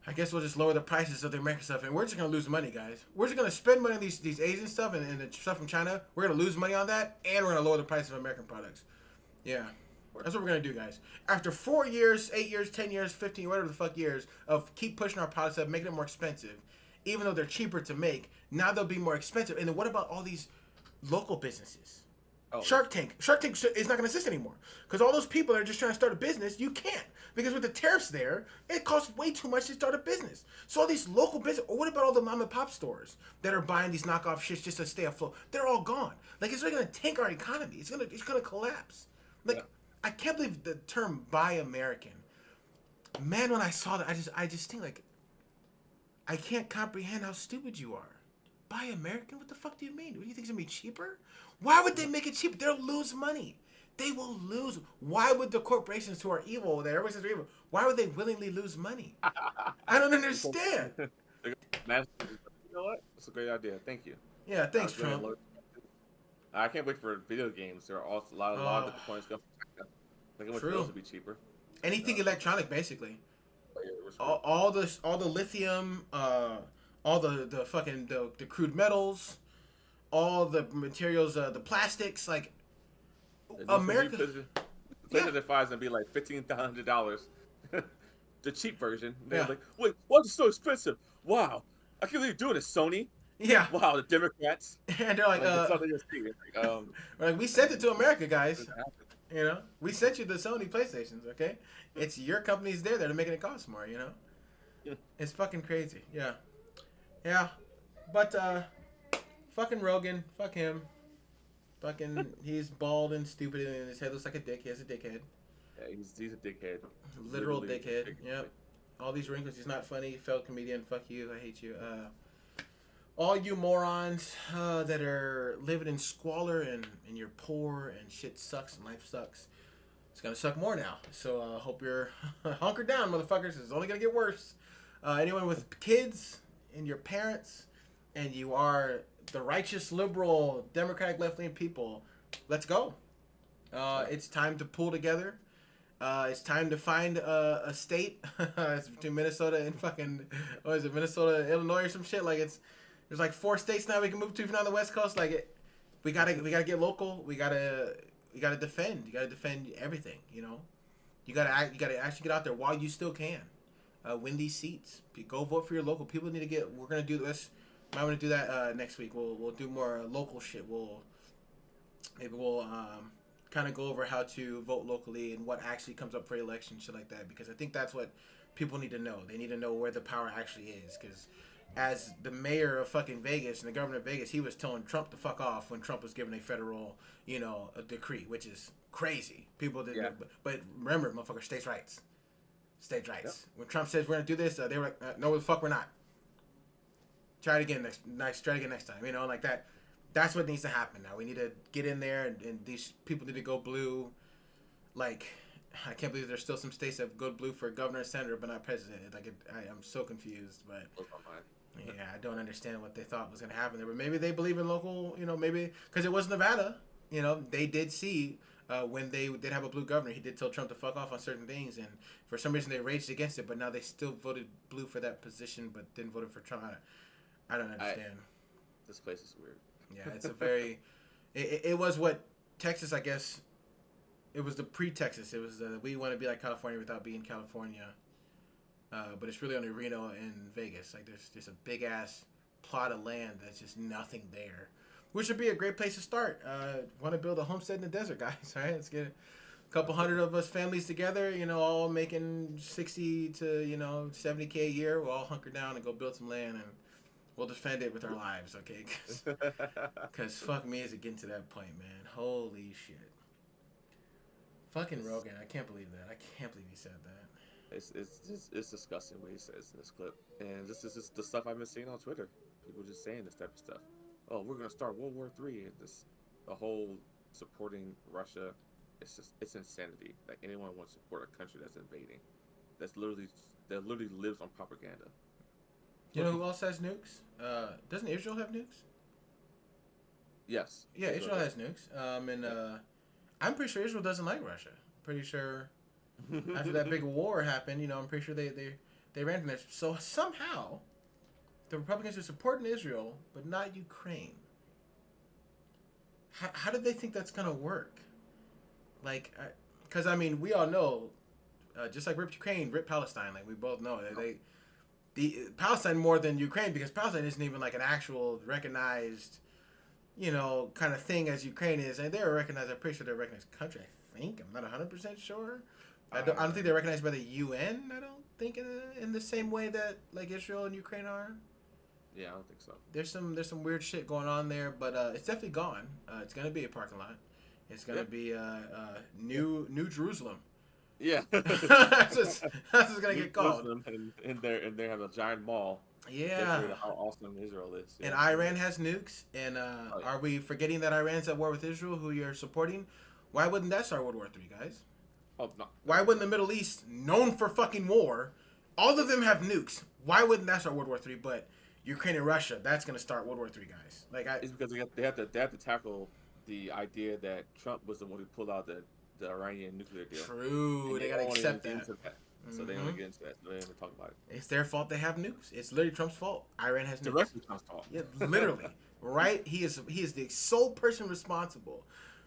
I guess we'll just lower the prices of the American stuff, and we're just going to lose money, guys. We're just going to spend money on these Asian stuff and the stuff from China. We're going to lose money on that, and we're going to lower the price of American products. Yeah. That's what we're going to do, guys. After 4 years, 8 years, 10 years, 15, whatever the fuck years of keep pushing our products up, making it more expensive, even though they're cheaper to make, now they'll be more expensive. And then what about all these local businesses? Oh. Shark Tank is not going to exist anymore. Because all those people that are just trying to start a business, you can't. Because with the tariffs there, it costs way too much to start a business. So all these local business, or what about all the mom and pop stores that are buying these knockoff shits just to stay afloat? They're all gone. Like, it's really going to tank our economy. It's going to collapse. Like, yeah. I can't believe the term "Buy American." Man, when I saw that, I just think like, I can't comprehend how stupid you are. Buy American? What the fuck do you mean? What do you think it's gonna be cheaper? Why would they make it cheap? They'll lose money. They will lose. Why would the corporations who are evil, that everybody says they're evil, why would they willingly lose money? I don't understand.
You know what? That's a great idea. Thank you.
Yeah, thanks, Trump.
I can't wait for video games. There are also a lot of different points going. I think those would be cheaper.
Anything electronic, basically. All the lithium, all the fucking the crude metals, all the materials, the plastics, like America.
PlayStation 5 is gonna be like $1,500. The cheap version. They're
Yeah.
like, wait, why is it so expensive? Wow, I can't believe you're doing this, Sony.
Yeah.
Wow, the Democrats.
And they're like,
it's something you'll see.
like, we sent it to America, guys. You know, we sent you the Sony PlayStations. Okay, it's your companies there that are making it cost more. You know, it's fucking crazy. Yeah, yeah, but fucking Rogan, fuck him. Fucking, he's bald and stupid, and his head looks like a dick. He has a dickhead.
Yeah, he's a dickhead.
Literal dickhead. Yep. All these wrinkles. He's not funny. Failed comedian. Fuck you. I hate you. All you morons that are living in squalor and you're poor and shit sucks and life sucks. It's gonna suck more now. So hope you're hunkered down, motherfuckers. It's only gonna get worse. Anyone with kids and your parents, and you are the righteous, liberal, democratic, left-leaning people, let's go. It's time to pull together. It's time to find a state. It's between Minnesota and fucking, what is it, Minnesota, Illinois, or some shit. Like there's like 4 states now we can move to from on the West Coast. Like we gotta get local. We gotta defend. You gotta defend everything. You know, you gotta actually get out there while you still can. Win these seats. Go vote for your local. People need to get. We're gonna do this. I'm gonna do that next week. We'll do more local shit. We'll kind of go over how to vote locally and what actually comes up for election, shit like that. Because I think that's what people need to know. They need to know where the power actually is. Because as the mayor of fucking Vegas and the governor of Vegas, he was telling Trump to fuck off when Trump was given a federal, a decree, which is crazy. People didn't. Yeah. But remember, motherfucker, states' rights. States' rights. Yep. When Trump says we're gonna do this, they were like, no, the fuck, we're not. Try it again next time. Like that. That's what needs to happen now. We need to get in there, and these people need to go blue. Like, I can't believe there's still some states that go blue for governor and senator, but not president. Like, I'm so confused. But yeah, I don't understand what they thought was going to happen there. But maybe they believe in local, maybe because it was Nevada. They did see when they did have a blue governor, he did tell Trump to fuck off on certain things, and for some reason they raged against it. But now they still voted blue for that position, but didn't vote for Trump. I don't understand.
This place is weird.
Yeah, it's a very. It was what Texas, I guess. It was the pre-Texas. It was we want to be like California without being California. But it's really only Reno and Vegas. Like there's just a big ass plot of land that's just nothing there, which would be a great place to start. Want to build a homestead in the desert, guys? All right, let's get a couple hundred of us families together. all making 60 to 70K a year. We'll all hunker down and go build some land and. We'll defend it with our lives, okay? Because fuck me, is it getting to that point, man? Holy shit. Fucking Rogan, I can't believe that. I can't believe he said that.
It's disgusting what he says in this clip, and this is just the stuff I've been seeing on Twitter. People just saying this type of stuff. Oh, we're gonna start World War III. And the whole supporting Russia. It's insanity. Like anyone wants to support a country that's invading, that literally lives on propaganda.
You know who else has nukes? Doesn't Israel have nukes?
Yes.
Yeah, Israel has nukes. And I'm pretty sure Israel doesn't like Russia. Pretty sure after that big war happened, I'm pretty sure they ran from this. So somehow, the Republicans are supporting Israel, but not Ukraine. How did they think that's going to work? Like, because, we all know, just like rip Ukraine, rip Palestine. Like, we both know. The Palestine more than Ukraine, because Palestine isn't even like an actual recognized, kind of thing as Ukraine is. And they're recognized. I'm pretty sure they're a recognized country. I think I'm not 100% sure. I don't think they're recognized by the UN. I don't think in the same way that like Israel and Ukraine are.
Yeah, I don't think so.
There's some weird shit going on there, but it's definitely gone. It's gonna be a parking lot. It's gonna be New Jerusalem.
Yeah,
that's what's gonna get called.
And they have a giant mall.
Yeah.
demonstrated how awesome Israel is.
And Iran has nukes. And
yeah.
are we forgetting that Iran's at war with Israel, who you're supporting? Why wouldn't that start World War III, guys?
Oh no.
Why wouldn't the Middle East, known for fucking war, all of them have nukes? Why wouldn't that start World War III? But Ukraine and Russia, that's gonna start World War III, guys. Like
It's because they have to tackle the idea that Trump was the one who pulled out the Iranian nuclear deal.
True,
And
they gotta
don't wanna
accept
get
that.
into that. So they don't want to get into that. So they don't even talk about it.
It's their fault they have nukes. It's literally Trump's fault. Iran has nukes.
The rest of Trump's fault.
Yeah, literally. Right? He is the sole person responsible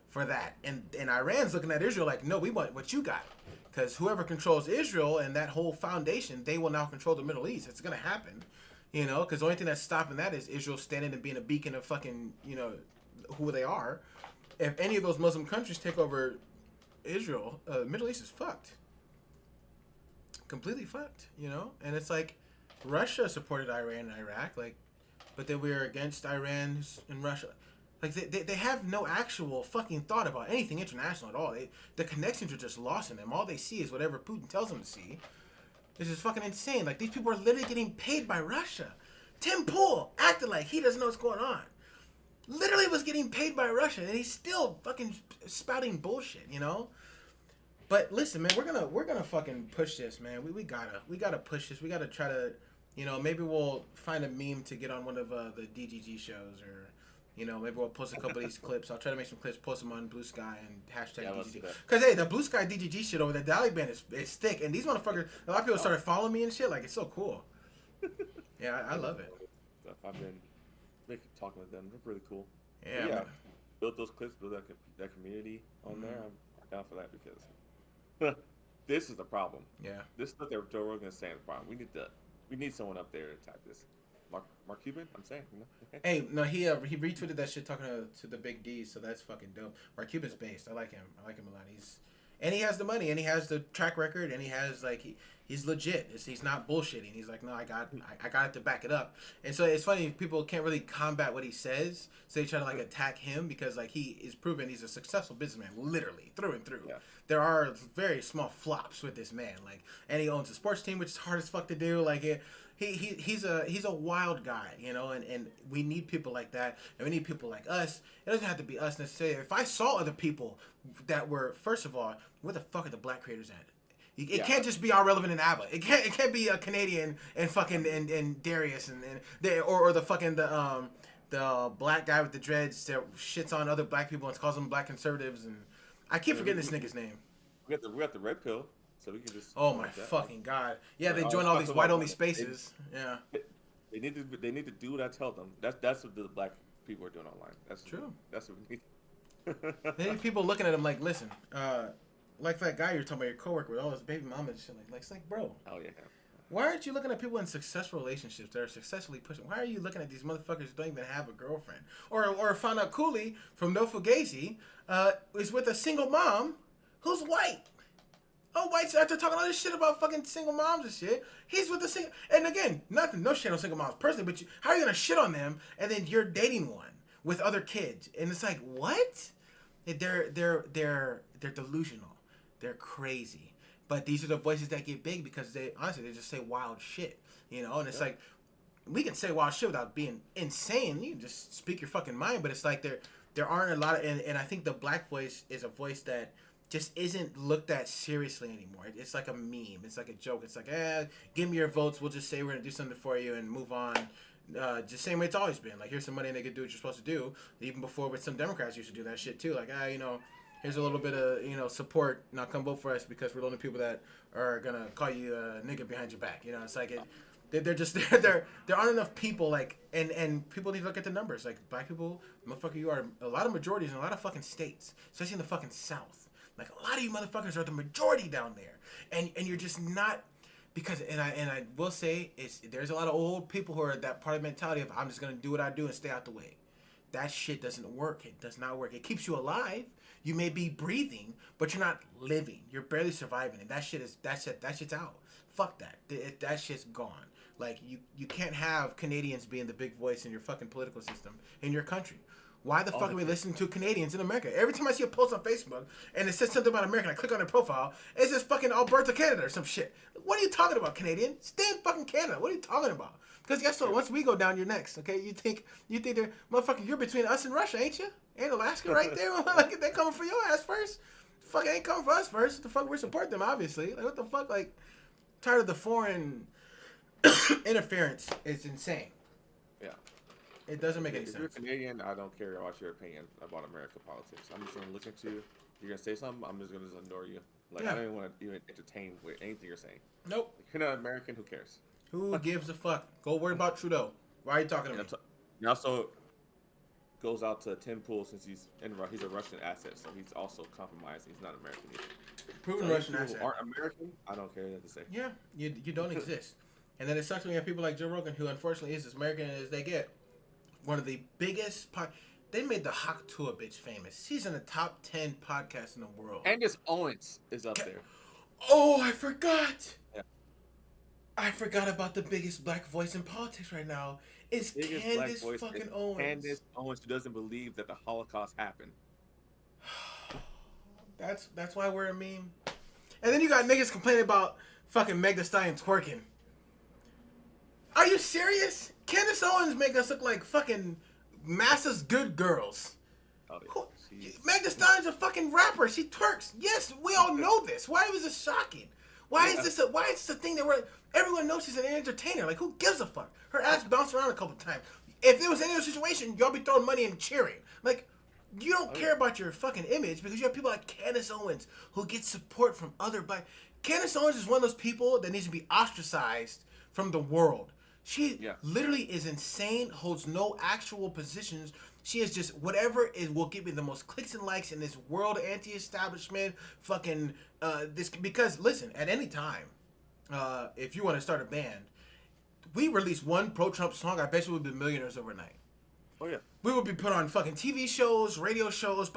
for that. And Iran's looking at Israel like, no, we want what you got. Because whoever controls Israel and that whole foundation, they will now control the Middle East. It's going to happen. You know, because the only thing that's stopping that is Israel standing and being a beacon of fucking, you know, who they are. If any of those Muslim countries take over Israel, Middle East is fucked. Completely fucked, you know? And it's like, Russia supported Iran and Iraq, like, but then we were against Iran and Russia. Like, they have no actual fucking thought about anything international at all. The connections are just lost in them. All they see is whatever Putin tells them to see. This is fucking insane. Like, these people are literally getting paid by Russia. Tim Pool acted like he doesn't know what's going on. Literally was getting paid by Russia, and he's still fucking spouting bullshit, you know? But listen, man, we're gonna fucking push this, man. We gotta push this. We gotta try to, you know, maybe we'll find a meme to get on one of the DGG shows, or, you know, maybe we'll post a couple of these clips. I'll try to make some clips, post them on Blue Sky and hashtag DGG. Because hey, the Blue Sky DGG shit over there, the Dali band is thick, and these motherfuckers, a lot of people started following me and shit. Like, it's so cool. Yeah, I love it.
I've been talking with them. They're really cool.
Yeah.
Yeah. Build those clips, build that community on there. I'm down for that because this is the problem.
Yeah.
This stuff that Joe Rogan's saying is the problem. We need someone up there to attack this. Mark Cuban, I'm saying. You know?
Hey, no, he retweeted that shit talking to the big D, so that's fucking dope. Mark Cuban's based. I like him. I like him a lot. And he has the money, and he has the track record, and he has like he's legit. He's not bullshitting. He's like, no, I got it to back it up. And so it's funny, people can't really combat what he says, so they try to like attack him because like he is proven he's a successful businessman, literally through and through. Yeah. There are very small flops with this man, like, and he owns a sports team, which is hard as fuck to do. Like he's a wild guy, you know, and we need people like that, and we need people like us. It doesn't have to be us necessarily. If I saw other people that were, first of all, where the fuck are the black creators at? It can't just be our Relevant and ABBA. It can't be a Canadian and fucking and Darius or the fucking the black guy with the dreads that shits on other black people and calls them black conservatives, and I keep forgetting this nigga's name.
We got the red pill. So we can just.
Oh my fucking god! Yeah, they join all these white-only spaces. Yeah.
They need to do what I tell them. That's what the black people are doing online. That's
true.
That's what we need.
They need people looking at them like, listen, like that guy you're talking about, your coworker with all his baby mama and shit. Like, it's like, bro.
Oh yeah.
Why aren't you looking at people in successful relationships that are successfully pushing? Why are you looking at these motherfuckers who don't even have a girlfriend? Or found out Cooley from No Fugazi is with a single mom who's white. Oh, whites after talking all this shit about fucking single moms and shit. He's with the single, and again, no shit on single moms personally, but how are you gonna shit on them and then you're dating one with other kids? And it's like, what? They're delusional. They're crazy. But these are the voices that get big because they just say wild shit, you know. And it's like, we can say wild shit without being insane. You can just speak your fucking mind. But it's like there aren't a lot of, and I think the black voice is a voice that just isn't looked at seriously anymore. It's like a meme. It's like a joke. It's like, give me your votes. We'll just say we're gonna do something for you and move on. Just same way it's always been. Like, here's some money and they can do what you're supposed to do. Even before, with some Democrats used to do that shit too. Like, you know, here's a little bit of, you know, support. Now come vote for us because we're the only people that are gonna call you a nigga behind your back. You know, it's like there aren't enough people, like, and people need to look at the numbers. Like, black people, motherfucker, you are a lot of majorities in a lot of fucking states, especially in the fucking South. Like, a lot of you motherfuckers are the majority down there, and you're just not, because, and I will say, there's a lot of old people who are that part of mentality of, I'm just gonna do what I do and stay out the way. That shit doesn't work. It does not work. It keeps you alive. You may be breathing, but you're not living. You're barely surviving, and that shit's out. Fuck that. That shit's gone. Like, you can't have Canadians being the big voice in your fucking political system in your country. Why the fuck are we listening to Canadians in America? Every time I see a post on Facebook and it says something about America, and I click on their profile, it says fucking Alberta, Canada or some shit. What are you talking about, Canadian? Stay in fucking Canada. What are you talking about? Because guess what? Once we go down, you're next. Okay? You think they're motherfucker? You're between us and Russia, ain't you? Ain't Alaska right there? Like they're coming for your ass first. Fuck, ain't coming for us first. The fuck, we support them obviously. Like what the fuck? Like tired of the foreign interference. It's insane.
Yeah.
It doesn't make any
If
sense.
you're Canadian, I don't care about your opinion about American politics. I'm just gonna look at you. You're gonna say something. I'm just gonna ignore you. Like I don't even want to even entertain with anything you're saying.
Nope.
Like, you're not American. Who cares?
Who gives a fuck? Go worry about Trudeau. Why are you talking to me?
He also goes out to Tim Pool since he's a Russian asset, so he's also compromised. He's not American either.
Proven
So
Russian
people
asset.
who aren't American. I don't care what to say.
Yeah, you don't exist. And then it sucks when you have people like Joe Rogan, who unfortunately is as American as they get. One of the biggest they made the Hawk Tuah bitch famous. She's in the top 10 podcasts in the world.
Candace Owens is up there.
Oh, I forgot.
Yeah.
I forgot about the biggest black voice in politics right now. It's
Biggest
Candace
black voice
fucking
is
Owens.
Candace Owens, who doesn't believe that the Holocaust happened.
That's why we're a meme. And then you got niggas complaining about fucking Meg Thee Stallion twerking. Are you serious? Candace Owens make us look like fucking Massa's good girls.
Oh, yeah.
Meg Thee Stallion's a fucking rapper. She twerks. Yes, we all know this. Why was this shocking? Why is this a thing that everyone knows she's an entertainer? Like, who gives a fuck? Her ass bounced around a couple times. If there was any other situation, y'all be throwing money and cheering. Like, you don't care about your fucking image because you have people like Candace Owens who get support from other black. Candace Owens is one of those people that needs to be ostracized from the world. She literally is insane, holds no actual positions. She is just whatever will give me the most clicks and likes in this world anti-establishment fucking this. Because listen, at any time, if you want to start a band, we release one pro-Trump song, I bet you we'd be millionaires overnight.
Oh yeah.
We would be put on fucking TV shows, radio shows,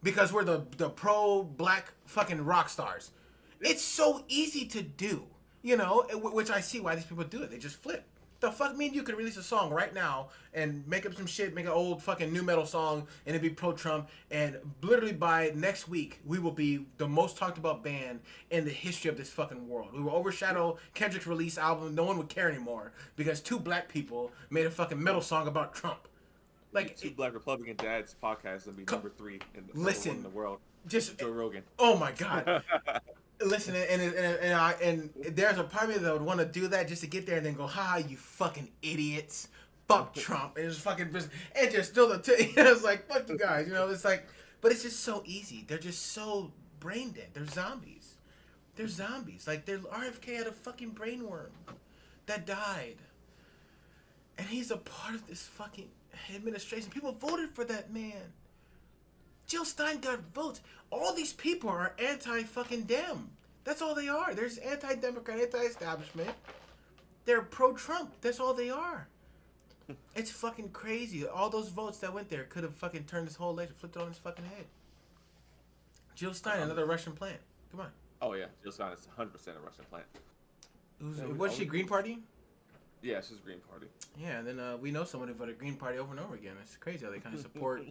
because we're the pro-black fucking rock stars. It's so easy to do, you know, which I see why these people do it. They just flip. The fuck, me and you could release a song right now and make up some shit, make an old fucking new metal song, and it'd be pro-Trump, and literally by next week, we will be the most talked about band in the history of this fucking world. We will overshadow Kendrick's release album. No one would care anymore because two black people made a fucking metal song about Trump. Like
two black Republican dads podcasts and be number 3 in the world.
Just
Joe Rogan.
Oh my god. Listen, and there's a part of me that would want to do that just to get there and then go, ha, you fucking idiots, fuck Trump, and just fucking and just still it's like fuck you guys, you know. It's like, but it's just so easy. They're just so brain dead. They're zombies. They're zombies. Like RFK had a fucking brain worm that died, and he's a part of this fucking administration. People voted for that man. Jill Stein got votes. All these people are anti-fucking Dem. That's all they are. There's anti-Democrat, anti-establishment. They're pro-Trump. That's all they are. It's fucking crazy. All those votes that went there could have fucking turned this whole election, flipped it on his fucking head. Jill Stein, another Russian plant. Come on.
Oh yeah, Jill Stein is 100% a Russian plant.
Was she Green Party?
Yeah, she's Green Party.
Yeah, and then we know someone who voted Green Party over and over again. It's crazy how they kind of support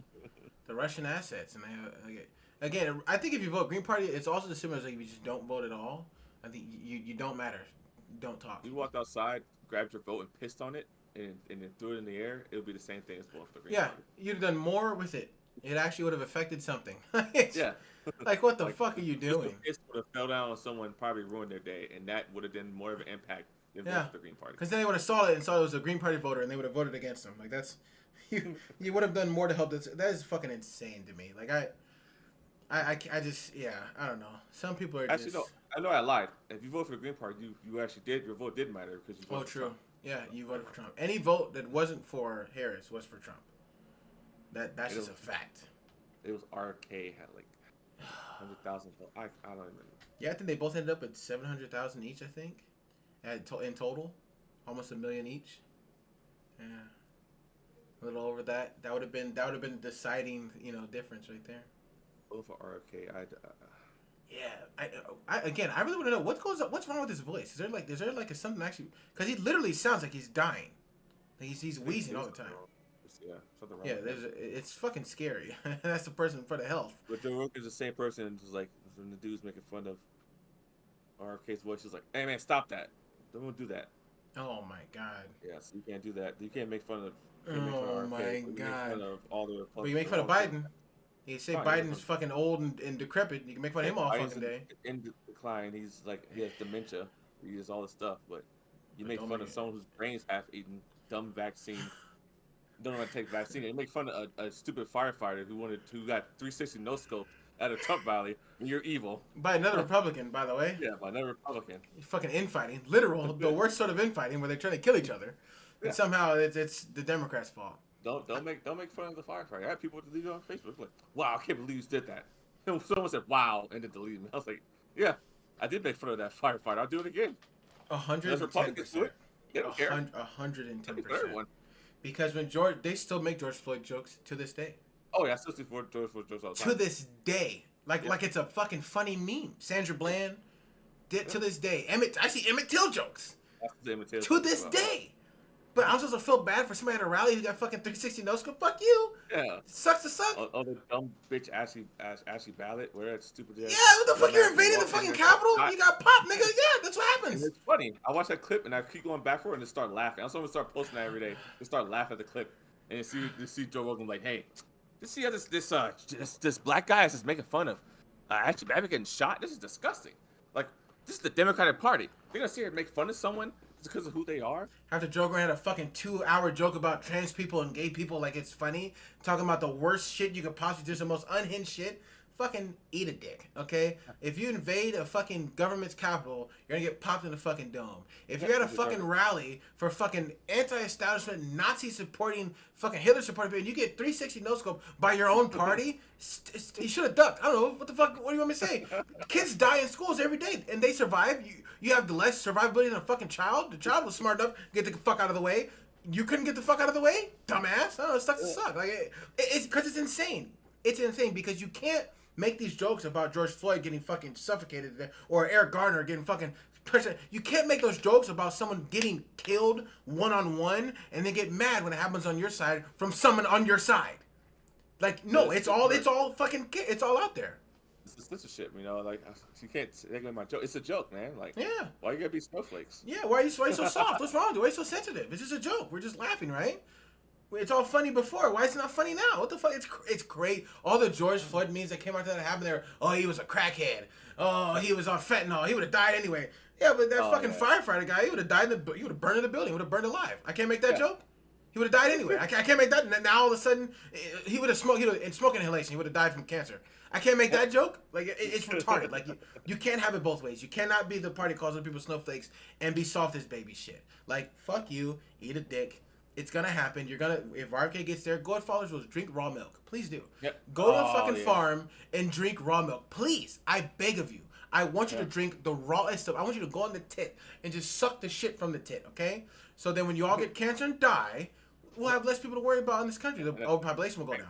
the Russian assets. And they again, I think if you vote Green Party, it's also the similar as like if you just don't vote at all. I think you don't matter. Don't talk.
You walked outside, grabbed your vote, and pissed on it, and then threw it in the air. It would be the same thing as voting for the Green Party.
You'd have done more with it. It actually would have affected something.
Yeah.
Like, what the fuck are you doing?
It would have fell down on someone, probably ruined their day, and that would have been more of an impact than voting for the Green Party.
Because then they would have saw it and saw it was a Green Party voter, and they would have voted against him. Like, that's you would have done more to help this. That is fucking insane to me. Like, I just I don't know. Some people are
actually, no, I know I lied. If you vote for the Green Party, you actually did. Your vote did matter because you voted for Trump.
Yeah, you voted for Trump. Any vote that wasn't for Harris was for Trump. That's just a fact.
It was RK had like 100,000 votes. I don't even.
Yeah, I think they both ended up at 700,000 each. I think, in total, almost 1 million each. Yeah, a little over that. That would have been deciding difference right there.
Vote for RFK.
Yeah, I really want to know what's wrong with his voice. Is there like something actually? Because he literally sounds like he's dying. Like he's wheezing all the time.
Yeah, something wrong.
Yeah,
with
there's
that.
it's fucking scary. That's the person for the health.
But Joe Rogan's the same person who's like when the dude's making fun of RFK's voice. He's like, "Hey man, stop that! Don't do that."
Oh my god.
Yes, you can't do that. You can't make fun of. You can't make fun
Oh
of
my
RFK. But you make
God.
fun of all the.
But you make fun of Biden. You say
Fine,
Biden's fucking old and decrepit. You can make fun of him all
Biden's
fucking day.
in decline. He's like he has dementia. He has all this stuff, but you
But
make
don't
fun
make
of
it-
someone whose brain's half eaten, dumb vaccine. Don't want to take vaccine. You make fun of a stupid firefighter who got 360 no scope at a Trump rally. And you're evil.
By another Republican, by the way.
Yeah, by another Republican.
Fucking infighting. Literal, the worst sort of infighting where they're trying to kill each other.
Yeah.
And somehow it's the Democrats' fault.
Don't make fun of the firefighter. I had people delete it on Facebook like, "Wow, I can't believe you did that." Someone said, "Wow," and then deleted me. I was like, "Yeah, I did make fun of that firefighter. I'll do it again."
110%.
They don't care.
110%. Because they still make George Floyd jokes to this day.
Oh yeah, I still see George Floyd jokes all the time.
To this day. Like it's a fucking funny meme. Sandra Bland did to this day. I see Emmett Till jokes.
That's the same material.
To this day. But I'm supposed to feel bad for somebody at a rally who got fucking 360 no scope. Fuck you.
Yeah.
Sucks to suck.
Oh, the dumb bitch Ashley Ballot, where that stupid.
Yeah, what the fuck? You're invading the fucking Capitol? You got popped, nigga. Yeah, that's what
And
happens.
it's funny. I watch that clip and I keep going back for it and just start laughing. I'm gonna start posting that every day. Just start laughing at the clip and you see Joe Rogan like, "Hey, just see how this black guy is just making fun of Ashley Babbitt getting shot. This is disgusting. Like, this is the Democratic Party. They're gonna sit here and make fun of someone just because of who they are."
After Joe Rogan had a fucking 2-hour joke about trans people and gay people like it's funny, talking about the worst shit you could possibly do, the most unhinged shit, fucking eat a dick, okay? If you invade a fucking government's capital, you're gonna get popped in the fucking dome. If you're at a fucking rally for fucking anti-establishment, Nazi-supporting, fucking Hitler-supporting people, and you get 360 no-scope by your own party, you should have ducked. I don't know, what the fuck, what do you want me to say? Kids die in schools every day, and they survive. You have the less survivability than a fucking child. The child was smart enough to get the fuck out of the way. You couldn't get the fuck out of the way? Dumbass. Oh, it sucks to suck. Like, it's because it's insane. It's insane because you can't make these jokes about George Floyd getting fucking suffocated or Eric Garner getting fucking pushed. You can't make those jokes about someone getting killed one-on-one and then get mad when it happens on your side from someone on your side. Like, no, it's all out there.
It's censorship, you know. Like, you can't take my joke. It's a joke, man. Like,
Yeah.
why you gotta be snowflakes?
Yeah, why are you so soft? What's wrong? Why are you so sensitive? It's just a joke. We're just laughing, right? It's all funny before. Why is it not funny now? What the fuck? It's great. All the George Floyd memes that came out that happened there. Oh, he was a crackhead. Oh, he was on fentanyl. He would have died anyway. Yeah, but that fucking firefighter guy, he would have died. He would have burned in the building. He would have burned alive. I can't make that joke. He would have died anyway. I can't make that. Now all of a sudden, he would have smoked. In smoke inhalation, he would have died from cancer. I can't make that joke. Like, it's retarded. Like, you can't have it both ways. You cannot be the party calls other people snowflakes and be soft as baby shit. Like, fuck you. Eat a dick. It's gonna happen. You're gonna, if RK gets there, go at Father's Rules, drink raw milk. Please do.
Yep.
Go to a fucking farm and drink raw milk. Please. I beg of you. I want you to drink the rawest stuff. I want you to go on the tit and just suck the shit from the tit, okay? So then when you all get cancer and die, we'll have less people to worry about in this country. The population will go down.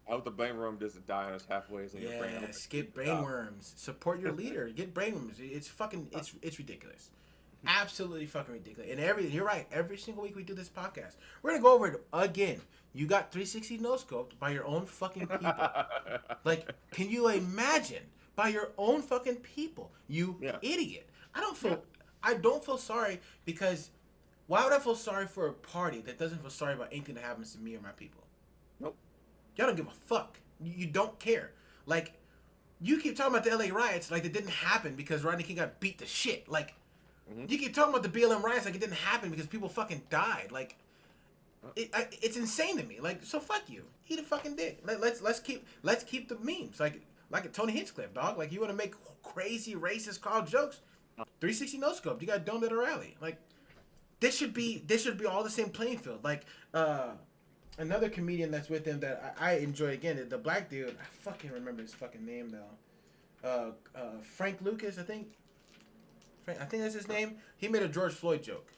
I hope the brain worm doesn't die on us halfway. So your brain
Get brainworms. Support your leader. Get brainworms. It's fucking, it's ridiculous. Absolutely fucking ridiculous. And you're right. Every single week we do this podcast, we're gonna go over it again. You got 360 no scoped by your own fucking people. Like, can you imagine? By your own fucking people, you idiot. I don't feel sorry because why would I feel sorry for a party that doesn't feel sorry about anything that happens to me or my people?
Nope.
Y'all don't give a fuck. You don't care. Like, you keep talking about the LA riots like it didn't happen because Rodney King got beat to shit. Like, you keep talking about the BLM riots like it didn't happen because people fucking died. Like, it's insane to me. Like, so fuck you. Eat a fucking dick. Let's keep the memes. Like Tony Hinchcliffe, dog. Like, you want to make crazy racist crowd jokes? 360 no scope. You got domed at a rally. Like, this should be all the same playing field. Like, another comedian that's with him that I enjoy again, the black dude. I fucking remember his fucking name though. Frank Lucas, I think. I think that's his name. He made a George Floyd joke.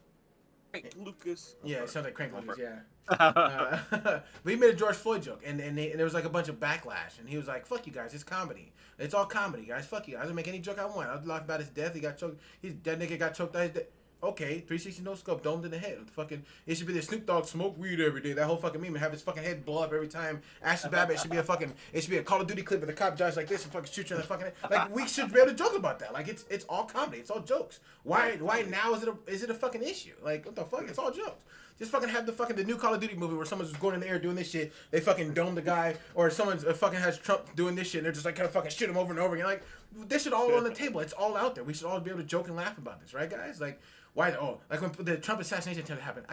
Frank Lucas.
Yeah, it sounds like Crank Lucas. Yeah. But he made a George Floyd joke, and there was like a bunch of backlash, and he was like, "Fuck you guys, it's comedy. It's all comedy, guys. Fuck you. I can make any joke I want. I'll laugh about his death. He got choked. That nigga got choked out his death. Okay, 360 no scope, domed in the head. Fucking, it should be the Snoop Dogg smoke weed every day. That whole fucking meme and have his fucking head blow up every time. Ashley Babbitt should be it should be a Call of Duty clip of the cop drives like this and fucking shoots you in the fucking head. Like, we should be able to joke about that. Like, it's all comedy. It's all jokes. Why now is it a fucking issue? Like, what the fuck? It's all jokes. Just fucking have the new Call of Duty movie where someone's just going in the air doing this shit. They fucking dome the guy, or someone's fucking has Trump doing this shit. And they're just like kind of fucking shoot him over and over again. Like, this shit all on the table. It's all out there. We should all be able to joke and laugh about this, right, guys? Like, why? Oh, like when the Trump assassination attempt happened,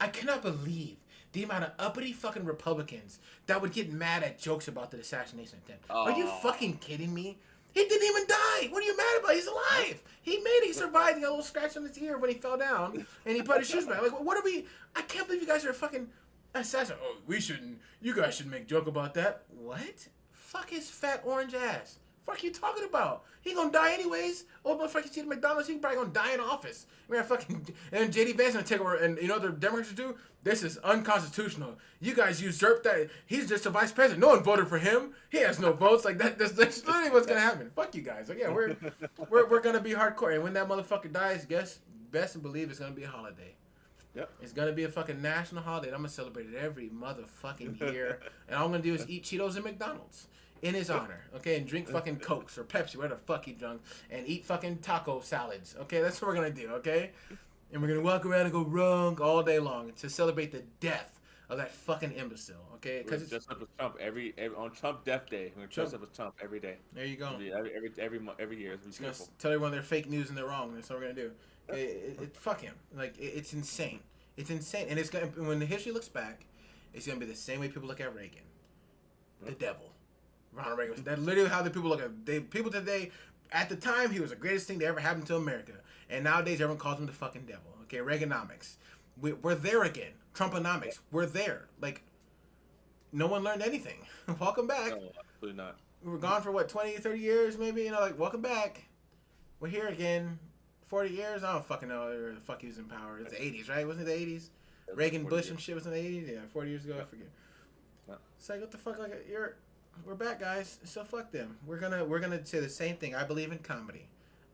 I cannot believe the amount of uppity fucking Republicans that would get mad at jokes about the assassination attempt. Are you fucking kidding me? He didn't even die. What are you mad about? He's alive. He made it. He survived. He got a little scratch on his ear when he fell down, and he put his shoes back. Like, what are we? I can't believe you guys are fucking assassins. Oh, we shouldn't. You guys shouldn't make joke about that. What? Fuck his fat orange ass. Fuck you talking about? He gonna die anyways. Oh, motherfucker, you see the McDonald's, he probably gonna die in office. We're gonna fucking, and JD Vance gonna take over, and you know what the Democrats do? This is unconstitutional. You guys usurped that. He's just a vice president. No one voted for him. He has no votes. Like that's literally what's gonna happen. Fuck you guys. Like, yeah, we're gonna be hardcore, and when that motherfucker dies, best believe it's gonna be a holiday.
Yep.
It's gonna be a fucking national holiday. And I'm gonna celebrate it every motherfucking year, and all I'm gonna do is eat Cheetos and McDonald's in his honor, okay, and drink fucking Cokes or Pepsi, whatever the fuck he drunk, and eat fucking taco salads, okay? That's what we're gonna do, okay? And we're gonna walk around and go wrong all day long to celebrate the death of that fucking imbecile, okay? Because it's
dressed up as Trump every on Trump Death Day. We're dressed up as Trump every day.
There you go.
Every year. It's
gonna tell everyone they're fake news and they're wrong. That's what we're gonna do. Okay? Fuck him. Like it's insane. It's insane, and it's gonna when the history looks back, it's gonna be the same way people look at Reagan, the devil. Ronald Reagan. That's literally how the people look at people today. At the time, he was the greatest thing that ever happened to America, and nowadays everyone calls him the fucking devil. Okay, Reaganomics. We're there again. Trumponomics. We're there. Like, no one learned anything. Welcome back.
No, absolutely not.
We were gone for what, 20, 30 years, maybe. You know, like welcome back. We're here again. 40 years. I don't fucking know where the fuck he was in power. It's the 80s, right? Wasn't it the 80s? Reagan, Bush, and shit was in the 80s. Yeah, 40 years ago. I forget.
No.
It's like what the fuck? Like we're back, guys. So fuck them. We're gonna say the same thing. I believe in comedy.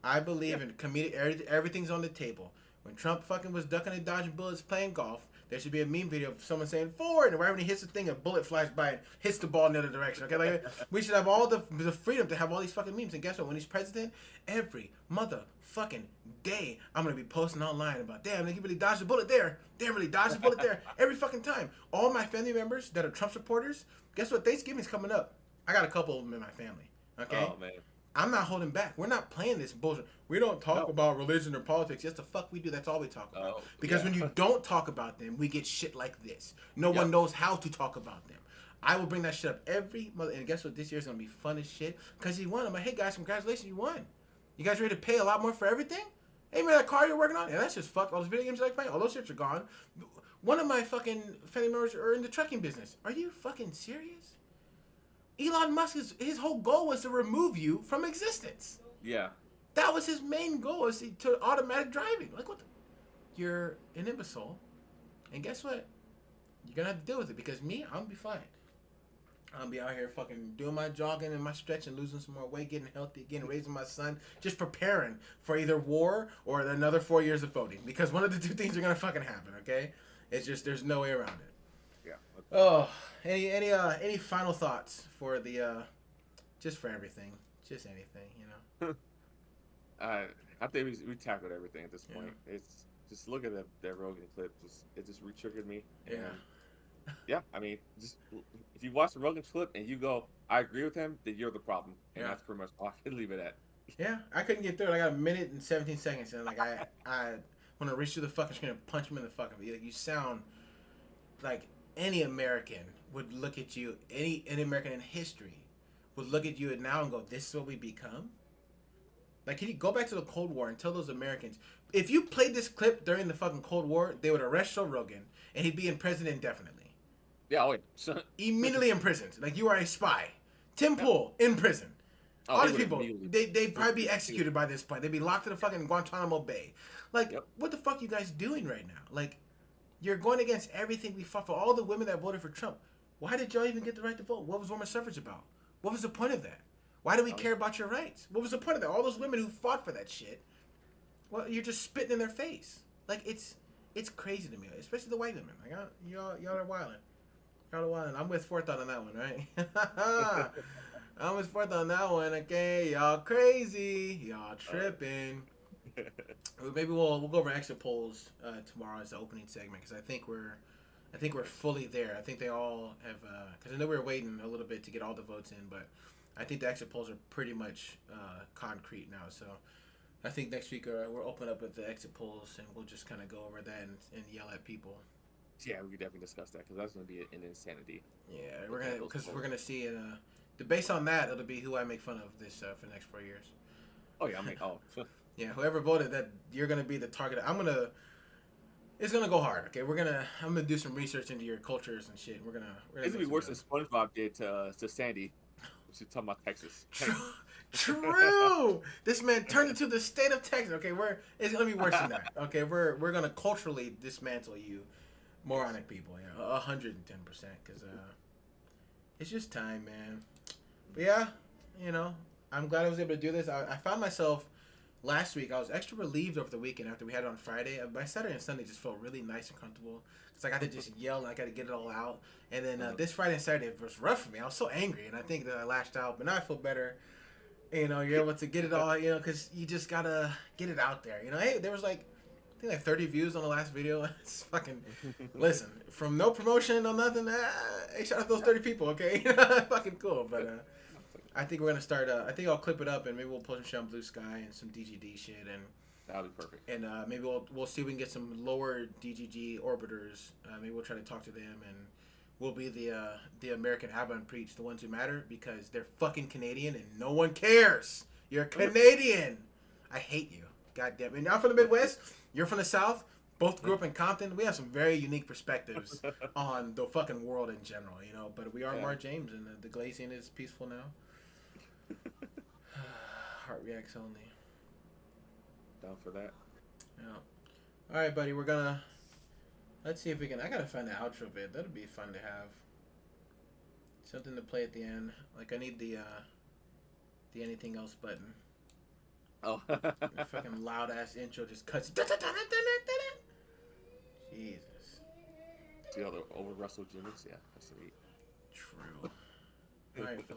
I believe in comedic. Everything's on the table. When Trump fucking was ducking and dodging bullets playing golf, there should be a meme video of someone saying forward, and right when he hits the thing, a bullet flies by and hits the ball in the other direction. Okay, like we should have all the freedom to have all these fucking memes. And guess what? When he's president, every motherfucking day, I'm gonna be posting online about damn, he really dodged a bullet there. Damn, really dodged a bullet there. Every fucking time. All my family members that are Trump supporters. Guess what? Thanksgiving's coming up. I got a couple of them in my family. Okay?
Oh, man.
I'm not holding back. We're not playing this bullshit. We don't talk about religion or politics. Yes, the fuck we do. That's all we talk about. Because when you don't talk about them, we get shit like this. No one knows how to talk about them. I will bring that shit up every month. And guess what? This year's going to be fun as shit. Because he won. I'm like, hey, guys, congratulations. You won. You guys ready to pay a lot more for everything? Hey, man, that car you're working on? Yeah, that's just fucked. All those video games you like playing? All those shits are gone. One of my fucking family members are in the trucking business. Are you fucking serious? Elon Musk, his whole goal was to remove you from existence.
Yeah.
That was his main goal, is to automatic driving. Like, what the? You're an imbecile. And guess what? You're going to have to deal with it, because me, I'm going to be fine. I'm going to be out here fucking doing my jogging and my stretching, losing some more weight, getting healthy again, raising my son, just preparing for either war or another 4 years of voting. Because one of the two things are going to fucking happen, okay? It's just, there's no way around it.
Yeah.
Oh, any final thoughts for the just for everything, just anything, you know?
I think we tackled everything at this point. Yeah. It's just look at that Rogan clip. It just re-triggered me. And yeah. I mean, just if you watch the Rogan clip and you go, I agree with him, then you're the problem, and that's pretty much all I can leave it at. Yeah, I couldn't get through it. I got a minute and 17 seconds, and like I want to reach through the fucking screen and punch him in the fucking. Like, you sound like any American would look at you, any American in history would look at you now and go, this is what we become? Like, can you go back to the Cold War and tell those Americans, if you played this clip during the fucking Cold War, they would arrest Joe Rogan and he'd be in prison indefinitely. Yeah, wait. Immediately in prison. Like, you are a spy. Tim Pool in prison. All these people, they'd probably be executed by this point. They'd be locked in the fucking Guantanamo Bay. Like, what the fuck are you guys doing right now? Like, you're going against everything we fought for. All the women that voted for Trump. Why did y'all even get the right to vote? What was women's suffrage about? What was the point of that? Why do we care about your rights? What was the point of that? All those women who fought for that shit
Well, you're just spitting in their face. Like it's crazy to me, especially the white women. Like y'all are wilding. Y'all are wilding. I'm with Forethought on that one, right? I'm with Forethought on that one. Okay, y'all crazy. Y'all tripping. Maybe we'll go over exit polls tomorrow as the opening segment because I think we're fully there. I think they all have because I know we were waiting a little bit to get all the votes in, but I think the exit polls are pretty much concrete now. So I think next week we'll open up with the exit polls and we'll just kind of go over that and yell at people.
Yeah, we could definitely discuss that because that's going to be an insanity.
Yeah, we're gonna see it. Based on that, it'll be who I make fun of this for the next 4 years.
Oh yeah,
Yeah, whoever voted that, you're gonna be the target. It's gonna go hard. Okay, I'm gonna do some research into your cultures and shit. It's
gonna be worse than SpongeBob did to Sandy. She's talking about Texas.
True. This man turned into the state of Texas. Okay, it's gonna be worse than that. Okay, we're gonna culturally dismantle you, moronic people. Yeah, 110%. Because it's just time, man. But yeah, I'm glad I was able to do this. I found myself last week. I was extra relieved over the weekend after we had it on Friday. My Saturday and Sunday just felt really nice and comfortable because I got to just yell and I got to get it all out. And then this Friday and Saturday was rough for me. I was so angry, and I think that I lashed out. But now I feel better. You're able to get it all. Because you just gotta get it out there. Hey, there was like 30 views on the last video. It's fucking listen from no promotion, no nothing. Hey, shout out those 30 people. Okay, fucking cool. But I think we're gonna start. I think I'll clip it up and maybe we'll post some shit on Blue Sky and some DGD shit and.
That'll be perfect.
And maybe we'll see if we can get some lower DGG orbiters. Maybe we'll try to talk to them and we'll be the American Abba Preach, the ones who matter because they're fucking Canadian and no one cares. You're Canadian. I hate you. God damn it. And I'm from the Midwest. You're from the South. Both grew up in Compton. We have some very unique perspectives on the fucking world in general, But we are Mark James and the glazing is peaceful now. Heart reacts only.
Down for that.
Yeah. All right, buddy. Let's see if we can. I gotta find the outro bit. That'd be fun to have. Something to play at the end. Like I need the anything else button.
Oh.
The fucking loud ass intro just cuts. Jesus.
See all the over Russell Jimmys? Yeah, that's neat.
True. All right, Phil.